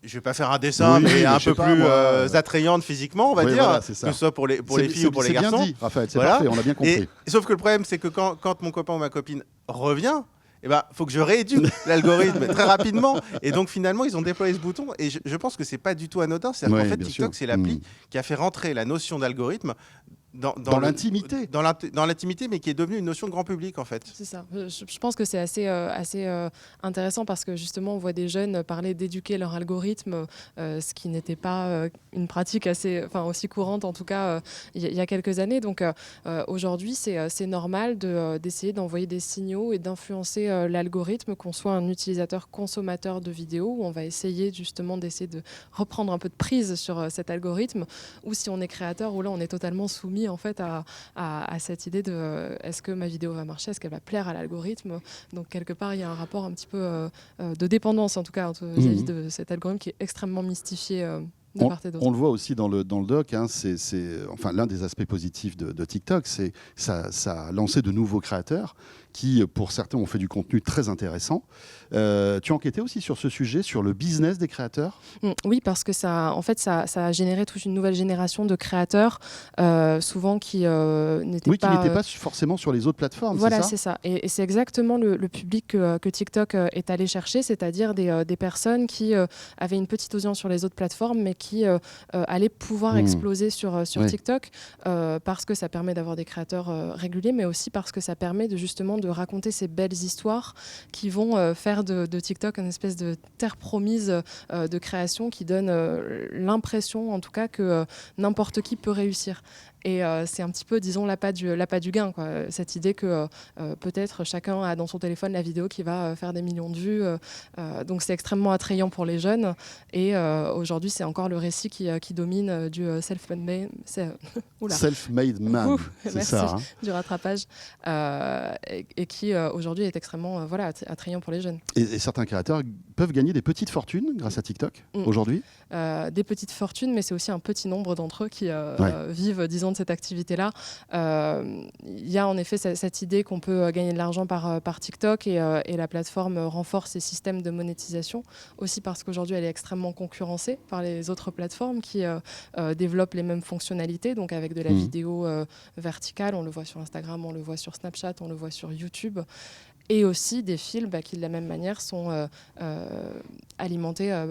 Je vais pas faire un dessin, Oui, mais un je sais peu pas, plus moi, attrayante physiquement, on va Oui, dire, voilà, c'est ça. que ce soit pour les filles ou pour les c'est bien garçons. dit, Raphaël, c'est parfait, on a bien compris. Sauf que le problème, c'est que quand mon copain ou ma copine revient, eh ben, faut que je rééduque l'algorithme très rapidement. Et donc, finalement, ils ont déployé ce bouton. Et je pense que c'est pas du tout anodin. C'est-à-dire qu'en fait, bien TikTok, sûr. c'est l'appli qui a fait rentrer la notion d'algorithme Dans l'intimité. Dans l'intimité, mais qui est devenue une notion de grand public, en fait. C'est ça. Je pense que c'est assez intéressant parce que justement, on voit des jeunes parler d'éduquer leur algorithme, ce qui n'était pas une pratique aussi courante, en tout cas, il y a quelques années. Donc aujourd'hui, c'est normal d'essayer d'envoyer des signaux et d'influencer l'algorithme, qu'on soit un utilisateur consommateur de vidéos, où on va essayer justement d'essayer de reprendre un peu de prise sur cet algorithme, ou si on est créateur, où là, on est totalement soumis en fait à cette idée de est-ce que ma vidéo va marcher, est-ce qu'elle va plaire à l'algorithme. Donc quelque part il y a un rapport un petit peu de dépendance en tout cas vis-à-vis de cet algorithme qui est extrêmement mystifié de part et d'autre. On le voit aussi dans le doc, hein, enfin, l'un des aspects positifs de TikTok, c'est ça a lancé de nouveaux créateurs qui, pour certains, ont fait du contenu très intéressant. Tu as enquêté aussi sur ce sujet, sur le business des créateurs ? Oui, parce que ça a généré toute une nouvelle génération de créateurs, souvent qui n'étaient pas... qui n'étaient pas forcément sur les autres plateformes, voilà, c'est ça ? Et c'est exactement le public que TikTok est allé chercher, c'est-à-dire des personnes qui avaient une petite audience sur les autres plateformes, mais qui allaient pouvoir exploser sur TikTok, parce que ça permet d'avoir des créateurs réguliers, mais aussi parce que ça permet justement de raconter ces belles histoires qui vont faire de TikTok une espèce de terre promise de création qui donne l'impression, en tout cas, que n'importe qui peut réussir. Et c'est un petit peu, disons, l'appât du gain, quoi. Cette idée que peut-être chacun a dans son téléphone la vidéo qui va faire des millions de vues. Donc c'est extrêmement attrayant pour les jeunes. Et aujourd'hui, c'est encore le récit qui domine du self-made man. C'est merci, ça. Hein. Du rattrapage. Et qui aujourd'hui est extrêmement attrayant pour les jeunes. Et certains créateurs peuvent gagner des petites fortunes grâce à TikTok aujourd'hui ? Des petites fortunes, mais c'est aussi un petit nombre d'entre eux qui vivent, disons, de cette activité-là. Il y a en effet cette idée qu'on peut gagner de l'argent par TikTok et la plateforme renforce ses systèmes de monétisation, aussi parce qu'aujourd'hui elle est extrêmement concurrencée par les autres plateformes qui développent les mêmes fonctionnalités, donc avec de la vidéo verticale, on le voit sur Instagram, on le voit sur Snapchat, on le voit sur YouTube. Et aussi des fils qui, de la même manière, sont alimentés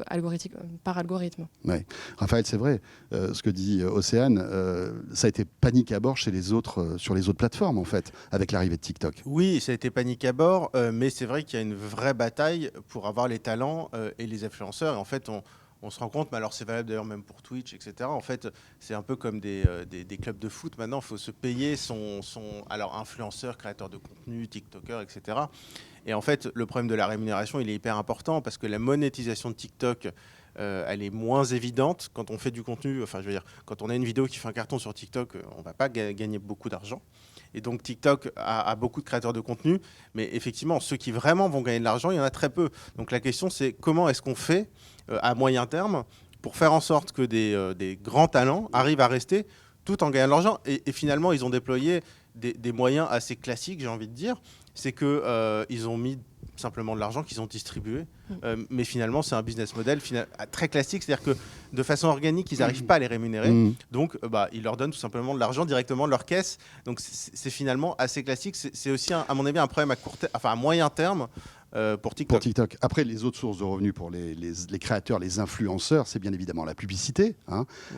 par algorithme. Ouais. Raphaël, c'est vrai, ce que dit Océane, ça a été panique à bord sur les autres plateformes, en fait, avec l'arrivée de TikTok. Oui, ça a été panique à bord, mais c'est vrai qu'il y a une vraie bataille pour avoir les talents et les influenceurs. Et en fait, on se rend compte, mais alors c'est valable d'ailleurs même pour Twitch, etc. En fait, c'est un peu comme des clubs de foot. Maintenant, il faut se payer son influenceur, créateur de contenu, TikToker, etc. Et en fait, le problème de la rémunération, il est hyper important parce que la monétisation de TikTok, elle est moins évidente quand on fait du contenu. Enfin, je veux dire, quand on a une vidéo qui fait un carton sur TikTok, on ne va pas gagner beaucoup d'argent. Et donc TikTok a beaucoup de créateurs de contenu, mais effectivement, ceux qui vraiment vont gagner de l'argent, il y en a très peu. Donc la question, c'est comment est-ce qu'on fait à moyen terme pour faire en sorte que des grands talents arrivent à rester tout en gagnant de l'argent. Et finalement, ils ont déployé des moyens assez classiques, j'ai envie de dire. C'est qu'ils ont mis simplement de l'argent qu'ils ont distribué. Mais finalement, c'est un business model très classique. C'est-à-dire que de façon organique, ils n'arrivent pas à les rémunérer. Donc, ils leur donnent tout simplement de l'argent directement de leur caisse. Donc, c'est finalement assez classique. C'est aussi, à mon avis, un problème à moyen terme pour TikTok. Après, les autres sources de revenus pour les créateurs, les influenceurs, c'est bien évidemment la publicité.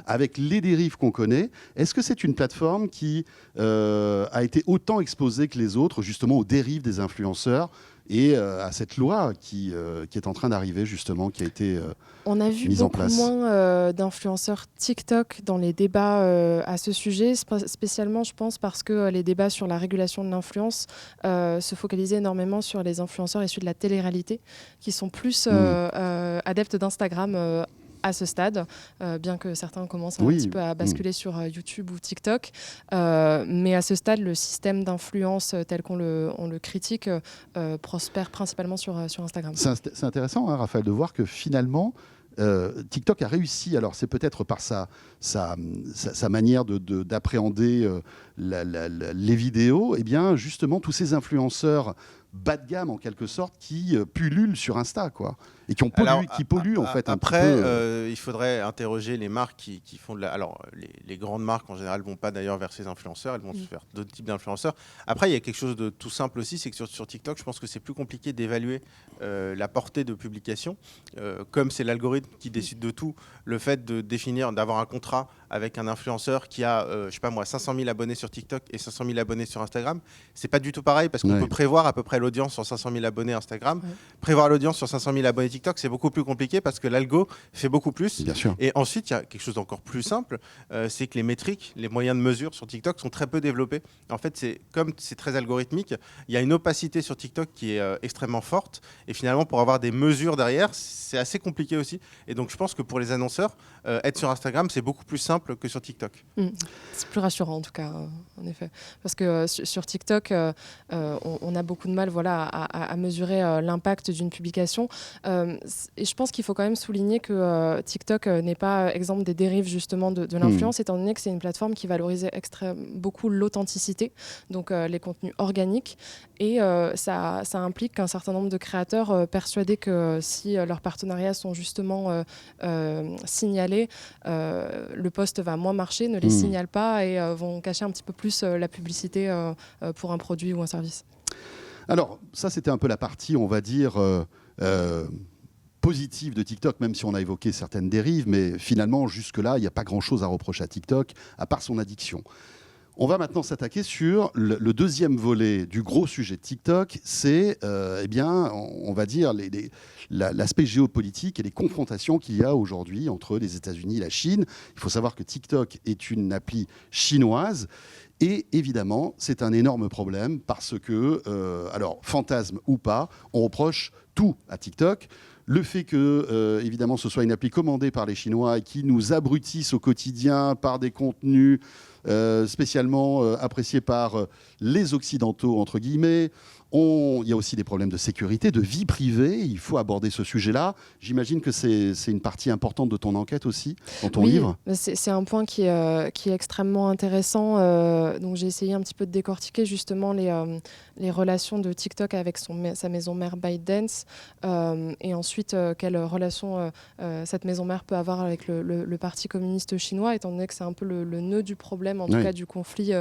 Avec les dérives qu'on connaît, est-ce que c'est une plateforme qui a été autant exposée que les autres, justement, aux dérives des influenceurs et à cette loi qui est en train d'arriver, justement, qui a été on a vu mise en beaucoup place. moins d'influenceurs TikTok dans les débats à ce sujet, spécialement, je pense, parce que les débats sur la régulation de l'influence se focalisaient énormément sur les influenceurs issus de la télé-réalité, qui sont plus adeptes d'Instagram à ce stade, bien que certains commencent un petit peu à basculer sur YouTube ou TikTok. Mais à ce stade, le système d'influence tel qu'on le critique prospère principalement sur Instagram. C'est intéressant, Raphaël, de voir que finalement, TikTok a réussi, alors c'est peut-être par sa manière d'appréhender les vidéos, et bien justement tous ces influenceurs bas de gamme en quelque sorte qui pullulent sur Insta, quoi, et qui polluent en fait un petit peu. Il faudrait interroger les marques qui font de la. Alors les grandes marques en général vont pas d'ailleurs vers ces influenceurs, elles vont vers d'autres types d'influenceurs. Après, il y a quelque chose de tout simple aussi, c'est que sur TikTok, je pense que c'est plus compliqué d'évaluer la portée de publication, comme c'est l'algorithme qui décide de tout. Le fait de définir, d'avoir un contrat avec un influenceur qui a, je sais pas moi, 500 000 abonnés sur TikTok et 500 000 abonnés sur Instagram, c'est pas du tout pareil parce qu'on peut prévoir à peu près l'audience sur 500 000 abonnés Instagram. Prévoir l'audience sur 500 000 abonnés TikTok, c'est beaucoup plus compliqué parce que l'algo fait beaucoup plus. Bien sûr. Et ensuite, il y a quelque chose d'encore plus simple, c'est que les métriques, les moyens de mesure sur TikTok sont très peu développés. En fait, comme c'est très algorithmique, il y a une opacité sur TikTok qui est extrêmement forte. Et finalement, pour avoir des mesures derrière, c'est assez compliqué aussi. Et donc, je pense que pour les annonceurs, être sur Instagram, c'est beaucoup plus simple que sur TikTok. C'est plus rassurant en tout cas, en effet. Parce que sur TikTok, on a beaucoup de mal à mesurer l'impact d'une publication. Et je pense qu'il faut quand même souligner que TikTok n'est pas exemple des dérives justement de l'influence, étant donné que c'est une plateforme qui valorise beaucoup l'authenticité, donc les contenus organiques. Et ça implique qu'un certain nombre de créateurs persuadés que si leurs partenariats sont justement signalés, le post va moins marcher, ne les signalent pas et vont cacher un petit peu plus la publicité pour un produit ou un service. Alors, ça, c'était un peu la partie, on va dire, positive de TikTok, même si on a évoqué certaines dérives, mais finalement, jusque-là, il n'y a pas grand-chose à reprocher à TikTok, à part son addiction. On va maintenant s'attaquer sur le deuxième volet du gros sujet de TikTok, c'est, on va dire, l'aspect géopolitique et les confrontations qu'il y a aujourd'hui entre les États-Unis et la Chine. Il faut savoir que TikTok est une appli chinoise. Et évidemment, c'est un énorme problème parce que, alors, fantasme ou pas, on reproche tout à TikTok. Le fait que, évidemment, ce soit une appli commandée par les Chinois et qui nous abrutissent au quotidien par des contenus spécialement appréciés par les Occidentaux, entre guillemets. Il y a aussi des problèmes de sécurité, de vie privée. Il faut aborder ce sujet-là. J'imagine que c'est une partie importante de ton enquête aussi, dans ton livre. C'est un point qui est extrêmement intéressant. Donc j'ai essayé un petit peu de décortiquer justement les relations de TikTok avec sa maison mère ByteDance et ensuite quelle relation cette maison mère peut avoir avec le Parti communiste chinois, étant donné que c'est un peu le nœud du problème, en tout cas du conflit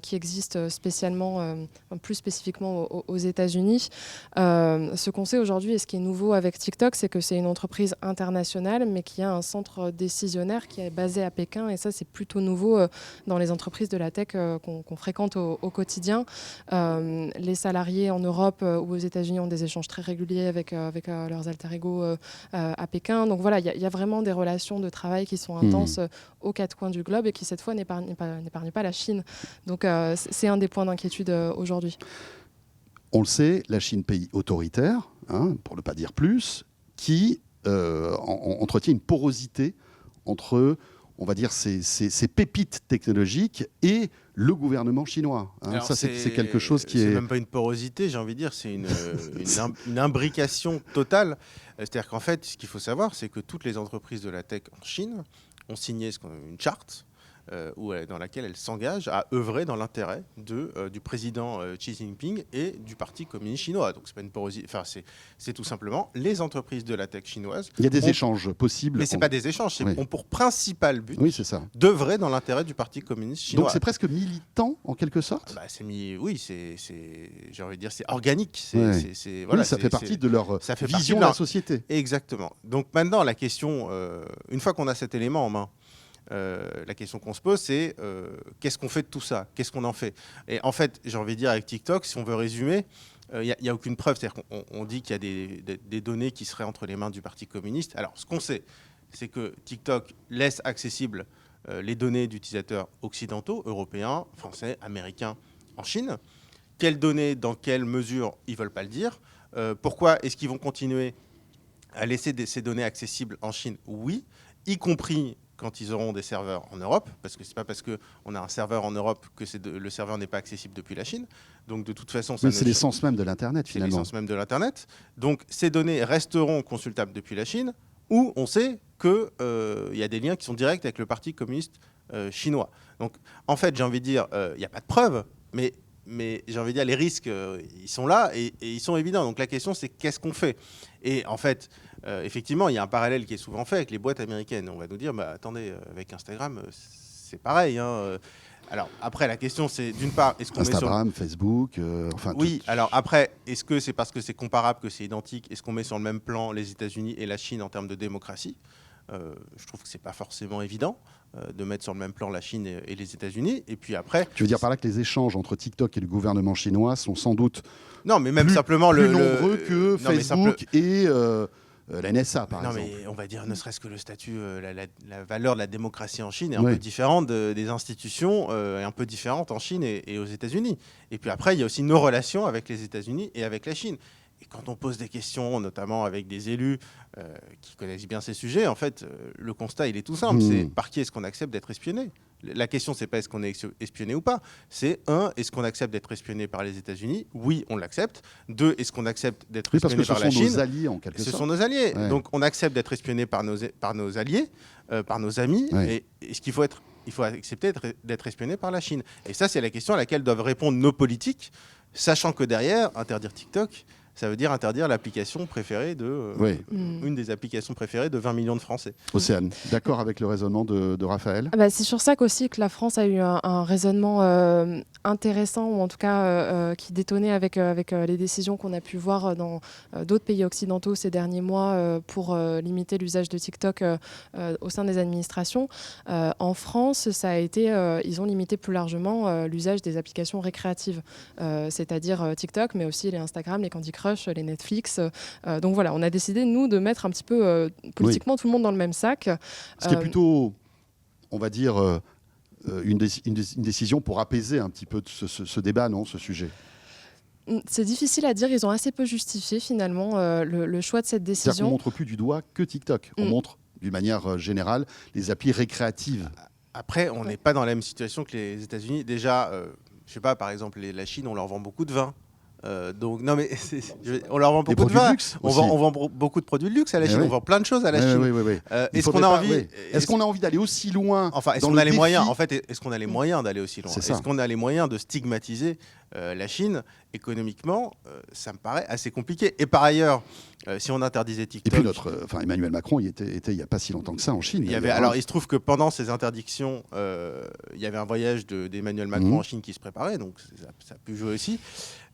qui existe spécialement, plus spécifiquement aux États-Unis. Ce qu'on sait aujourd'hui et ce qui est nouveau avec TikTok, c'est que c'est une entreprise internationale, mais qui a un centre décisionnaire qui est basé à Pékin. Et ça, c'est plutôt nouveau dans les entreprises de la tech qu'on fréquente au quotidien. Les salariés en Europe ou aux États-Unis ont des échanges très réguliers avec leurs alter ego à Pékin. Donc voilà, il y a vraiment des relations de travail qui sont intenses aux quatre coins du globe et qui, cette fois, n'épargnent pas la Chine. Donc c'est un des points d'inquiétude aujourd'hui. On le sait, la Chine, pays autoritaire, pour ne pas dire plus, qui entretient une porosité entre, on va dire, ces pépites technologiques et le gouvernement chinois. Alors ça, c'est quelque chose qui est... C'est même pas une porosité, j'ai envie de dire, c'est une imbrication totale. C'est-à-dire qu'en fait, ce qu'il faut savoir, c'est que toutes les entreprises de la tech en Chine ont signé une charte dans laquelle elle s'engage à œuvrer dans l'intérêt du président Xi Jinping et du Parti communiste chinois. Donc c'est pas une porosité, c'est tout simplement les entreprises de la tech chinoise. Il y a des échanges possibles. Mais c'est pas des échanges, ont pour principal but d'œuvrer dans l'intérêt du Parti communiste chinois. Donc c'est presque militant en quelque sorte. J'ai envie de dire, c'est organique. Ça fait partie de leur vision de la société. Exactement. Donc maintenant, la question, une fois qu'on a cet élément en main, la question qu'on se pose, c'est qu'est-ce qu'on fait de tout ça? Qu'est-ce qu'on en fait? Et en fait, j'ai envie de dire avec TikTok, si on veut résumer, il n'y a aucune preuve. C'est-à-dire qu'on dit qu'il y a des données qui seraient entre les mains du Parti communiste. Alors, ce qu'on sait, c'est que TikTok laisse accessibles les données d'utilisateurs occidentaux, européens, français, américains, en Chine. Quelles données, dans quelle mesure, ils ne veulent pas le dire. Pourquoi est-ce qu'ils vont continuer à laisser ces données accessibles en Chine? Oui, y compris quand ils auront des serveurs en Europe, parce que ce n'est pas parce qu'on a un serveur en Europe que le serveur n'est pas accessible depuis la Chine. Donc de toute façon, c'est l'essence même de l'Internet finalement. C'est l'essence même de l'Internet. Donc ces données resteront consultables depuis la Chine, où on sait qu'il y a des liens qui sont directs avec le Parti communiste chinois. Donc en fait, j'ai envie de dire, il n'y a pas de preuves, mais j'ai envie de dire, les risques, ils sont là et ils sont évidents. Donc la question, c'est qu'est-ce qu'on fait? Et en fait, effectivement, il y a un parallèle qui est souvent fait avec les boîtes américaines. On va nous dire, attendez, avec Instagram, c'est pareil. Alors après, la question, c'est d'une part, est-ce qu'on Instagram, Facebook, enfin. Oui. Alors après, est-ce que c'est parce que c'est comparable que c'est identique? Est-ce qu'on met sur le même plan les États-Unis et la Chine en termes de démocratie? Je trouve que c'est pas forcément évident de mettre sur le même plan la Chine et les États-Unis. Et puis après, tu veux dire par là que les échanges entre TikTok et le gouvernement chinois sont sans doute même simplement plus nombreux que Facebook et la NSA, par exemple. Mais on va dire, ne serait-ce que le statut, la valeur de la démocratie en Chine est un peu différente des institutions, est un peu différente en Chine et aux États-Unis. Et puis après, il y a aussi nos relations avec les États-Unis et avec la Chine. Et quand on pose des questions, notamment avec des élus qui connaissent bien ces sujets, en fait, le constat, il est tout simple. C'est par qui est-ce qu'on accepte d'être espionné? La question, c'est pas est-ce qu'on est espionné ou pas. C'est est-ce qu'on accepte d'être espionné par les États-Unis? Oui, on l'accepte. 2, est-ce qu'on accepte d'être espionné par la Chine? Ce sont nos alliés, en quelque sorte. Ce sont nos alliés. Ouais. Donc, on accepte d'être espionné par nos alliés, par nos amis. Ouais. Et ce qu'il faut il faut accepter d'être espionné par la Chine. Et ça, c'est la question à laquelle doivent répondre nos politiques, sachant que derrière, interdire TikTok, ça veut dire interdire l'application préférée une des applications préférées de 20 millions de Français. Océane, d'accord avec le raisonnement de Raphaël? C'est sur ça qu'aussi que la France a eu un raisonnement intéressant, ou en tout cas qui détonnait avec les décisions qu'on a pu voir dans d'autres pays occidentaux ces derniers mois pour limiter l'usage de TikTok au sein des administrations. En France, ça a été, ils ont limité plus largement l'usage des applications récréatives, c'est-à-dire TikTok, mais aussi les Instagram, les Candy Crush, les Netflix. Donc voilà, on a décidé, nous, de mettre un petit peu politiquement tout le monde dans le même sac. Ce qui est plutôt, on va dire, une décision pour apaiser un petit peu ce débat, non, ce sujet? C'est difficile à dire, ils ont assez peu justifié finalement le choix de cette décision. C'est-à-dire qu'on ne montre plus du doigt que TikTok, on montre d'une manière générale les applis récréatives. Après, on n'est pas dans la même situation que les États-Unis. Déjà, je sais pas, par exemple, la Chine, on leur vend beaucoup de vin. Donc non mais on leur vend beaucoup de vin, on vend beaucoup de produits de luxe à la Chine, on vend plein de choses à la Chine. Est-ce qu'on a envie Est-ce qu'on a envie d'aller aussi loin? Enfin, est-ce qu'on a les moyens? En fait, est-ce qu'on a les moyens d'aller aussi loin? Est-ce qu'on a les moyens de stigmatiser la Chine économiquement? Ça me paraît assez compliqué. Et par ailleurs, si on interdisait TikTok, et puis Emmanuel Macron, il était il y a pas si longtemps que ça en Chine. Il se trouve que pendant ces interdictions, il y avait un voyage d'Emmanuel Macron en Chine qui se préparait, donc ça a pu jouer aussi.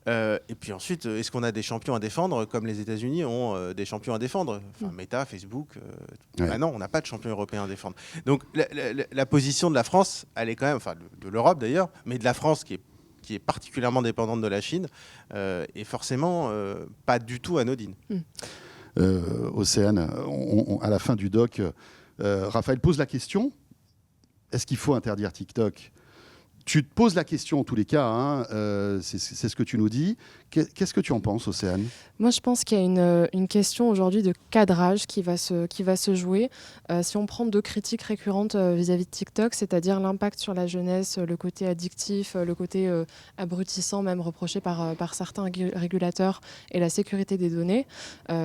Et puis ensuite, est-ce qu'on a des champions à défendre comme les États-Unis ont des champions à défendre? Meta, Facebook. Non, on n'a pas de champion européen à défendre. Donc la position de la France, elle est quand même, de l'Europe d'ailleurs, mais de la France qui est particulièrement dépendante de la Chine, est forcément pas du tout anodine. Océane, à la fin du doc, Raphaël pose la question, est-ce qu'il faut interdire TikTok Tu te poses la question en tous les cas, hein, c'est ce que tu nous dis. Qu'est-ce que tu en penses, Océane ? Moi, je pense qu'il y a une question aujourd'hui de cadrage qui va se jouer. Si on prend 2 critiques récurrentes vis-à-vis de TikTok, c'est-à-dire l'impact sur la jeunesse, le côté addictif, le côté abrutissant, même reproché par certains régulateurs, et la sécurité des données.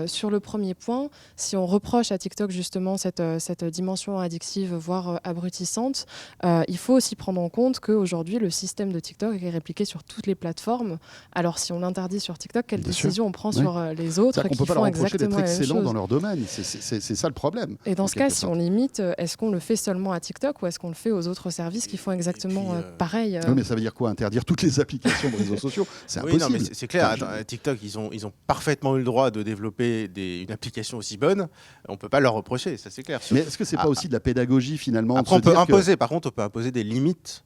Sur le premier point, si on reproche à TikTok justement cette dimension addictive, voire abrutissante, il faut aussi prendre en compte qu'aujourd'hui, le système de TikTok est répliqué sur toutes les plateformes. Alors, si on l'interdit sur TikTok, quelle décision on prend sur les autres qui font exactement la même chose ? On ne peut pas leur reprocher d'être excellents dans leur domaine. C'est ça le problème. Et dans ce cas, si on limite, est-ce qu'on le fait seulement à TikTok ou est-ce qu'on le fait aux autres services qui font exactement pareil Oui, mais ça veut dire quoi ? Interdire toutes les applications de réseaux sociaux ? C'est impossible. Oui, non, mais c'est clair. TikTok, ils ont parfaitement eu le droit de développer une application aussi bonne. On ne peut pas leur reprocher, ça c'est clair. Mais est-ce que c'est pas aussi de la pédagogie finalement ? Après, on peut imposer. Par contre, on peut imposer des limites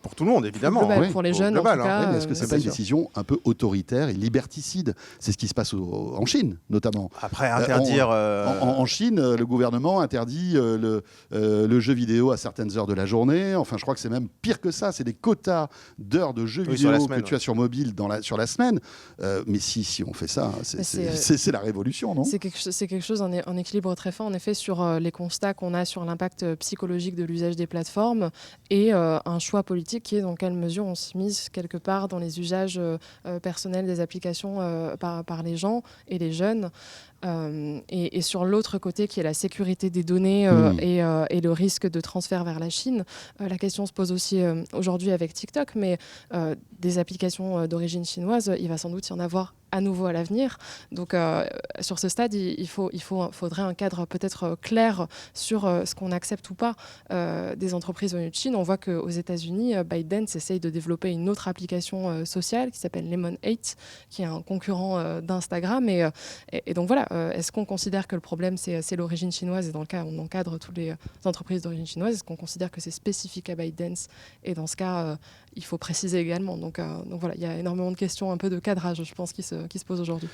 pour tout le monde, évidemment. Pour les jeunes, global, en tout cas. Mais est-ce que c'est pas une décision un peu autoritaire et liberticide ? C'est ce qui se passe en Chine, notamment. Après, interdire... En Chine, le gouvernement interdit le jeu vidéo à certaines heures de la journée. Enfin, je crois que c'est même pire que ça. C'est des quotas d'heures de jeux vidéo que tu as sur mobile sur la semaine. Mais si on fait ça, c'est la révolution, non ? C'est quelque chose, un équilibre très fin, en effet, sur les constats qu'on a sur l'impact psychologique de l'usage des plateformes et un choix politique qui est dans quelle mesure on se mise quelque part dans les usages personnels des applications par les gens et les jeunes. Et sur l'autre côté qui est la sécurité des données et le risque de transfert vers la Chine, la question se pose aussi aujourd'hui avec TikTok, mais des applications d'origine chinoise, il va sans doute y en avoir à nouveau à l'avenir. Donc sur ce stade, il faudrait un cadre peut-être clair sur ce qu'on accepte ou pas des entreprises venues de Chine. On voit qu'aux États-Unis, ByteDance essaye de développer une autre application sociale qui s'appelle Lemon8, qui est un concurrent d'Instagram. Et donc voilà, est-ce qu'on considère que le problème c'est l'origine chinoise, et dans le cas on encadre toutes les entreprises d'origine chinoise, est-ce qu'on considère que c'est spécifique à ByteDance, et dans ce cas il faut préciser également. Donc voilà, il y a énormément de questions, un peu de cadrage, je pense, qui se posent aujourd'hui.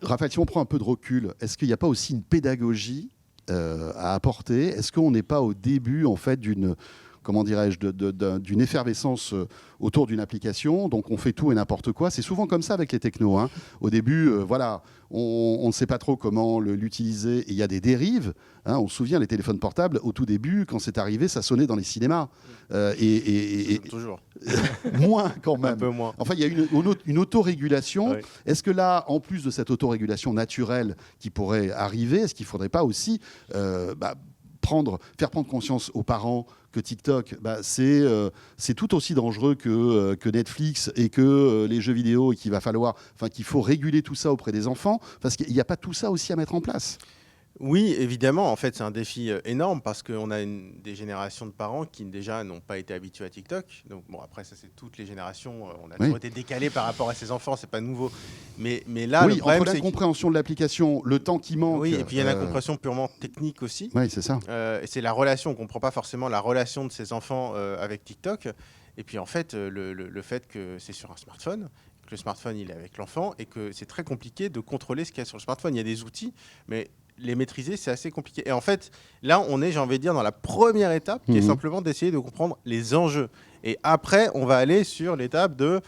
Raphaël, si on prend un peu de recul, est-ce qu'il n'y a pas aussi une pédagogie à apporter ? Est-ce qu'on n'est pas au début en fait d'une effervescence autour d'une application, donc on fait tout et n'importe quoi. C'est souvent comme ça avec les technos, hein. Au début, on ne sait pas trop comment l'utiliser, et il y a des dérives, hein. On se souvient, les téléphones portables, au tout début, quand c'est arrivé, ça sonnait dans les cinémas. Toujours. Moins quand même. Un peu moins. Enfin, il y a une autorégulation. Oui. Est-ce que là, en plus de cette autorégulation naturelle qui pourrait arriver, est-ce qu'il ne faudrait pas aussi faire prendre conscience aux parents que TikTok, c'est tout aussi dangereux que Netflix et que les jeux vidéo, et qu'il faut réguler tout ça auprès des enfants, parce qu'il n'y a pas tout ça aussi à mettre en place. Oui, évidemment. En fait, c'est un défi énorme parce qu'on a des générations de parents qui déjà n'ont pas été habitués à TikTok. Donc bon, après ça, c'est toutes les générations. On a toujours été décalé par rapport à ces enfants. C'est pas nouveau. Mais là, le problème, entre la compréhension de l'application, le temps qui manque. Oui, et puis il y a la compréhension purement technique aussi. Oui, c'est ça. Et c'est la relation. On comprend pas forcément la relation de ces enfants avec TikTok. Et puis en fait, le fait que c'est sur un smartphone, que le smartphone il est avec l'enfant, et que c'est très compliqué de contrôler ce qu'il y a sur le smartphone. Il y a des outils, mais les maîtriser, c'est assez compliqué. Et en fait, là, on est, j'ai envie de dire, dans la première étape, qui est simplement d'essayer de comprendre les enjeux. Et après, on va aller sur l'étape de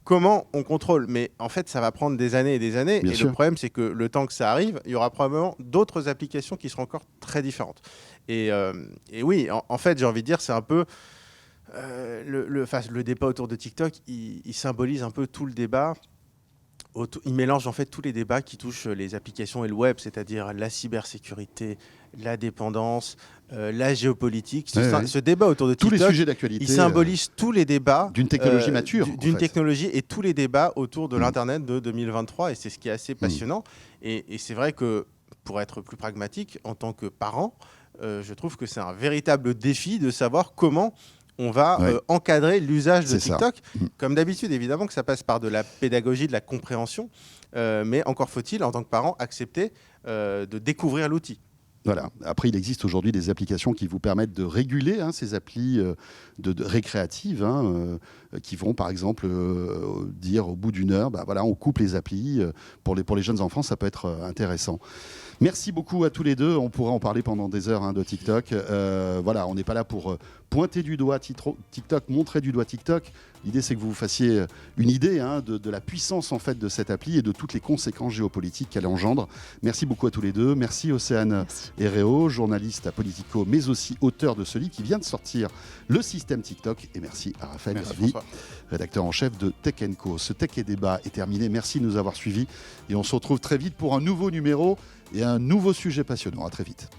comment on contrôle. Mais en fait, ça va prendre des années et des années. Bien sûr. Le problème, c'est que le temps que ça arrive, il y aura probablement d'autres applications qui seront encore très différentes. Et oui, en fait, j'ai envie de dire, c'est un peu... le débat autour de TikTok, il symbolise un peu tout le débat. Il mélange en fait tous les débats qui touchent les applications et le web, c'est-à-dire la cybersécurité, la dépendance, la géopolitique. Ce débat autour de TikTok, tous les sujets d'actualité, il symbolise tous les débats d'une technologie mature, d'une technologie, et tous les débats autour de l'Internet de 2023. Et c'est ce qui est assez passionnant. Et c'est vrai que, pour être plus pragmatique, en tant que parent, je trouve que c'est un véritable défi de savoir comment on va encadrer l'usage de TikTok. Comme d'habitude, évidemment que ça passe par de la pédagogie, de la compréhension, mais encore faut-il, en tant que parent, accepter de découvrir l'outil. Voilà. Après, il existe aujourd'hui des applications qui vous permettent de réguler ces applis récréatives, qui vont, par exemple, dire au bout d'une heure, on coupe les applis. Pour les jeunes enfants, ça peut être intéressant. Merci beaucoup à tous les deux. On pourrait en parler pendant des heures de TikTok. On n'est pas là pour pointer du doigt TikTok, montrer du doigt TikTok. L'idée, c'est que vous vous fassiez une idée de la puissance en fait de cette appli et de toutes les conséquences géopolitiques qu'elle engendre. Merci beaucoup à tous les deux. Merci Océane Herrero, journaliste à Politico, mais aussi auteur de ce livre qui vient de sortir, Le système TikTok. Et merci à Raphaël Gravely, rédacteur en chef de Tech & Co. Ce Tech et Débat est terminé. Merci de nous avoir suivis et on se retrouve très vite pour un nouveau numéro et un nouveau sujet passionnant. À très vite.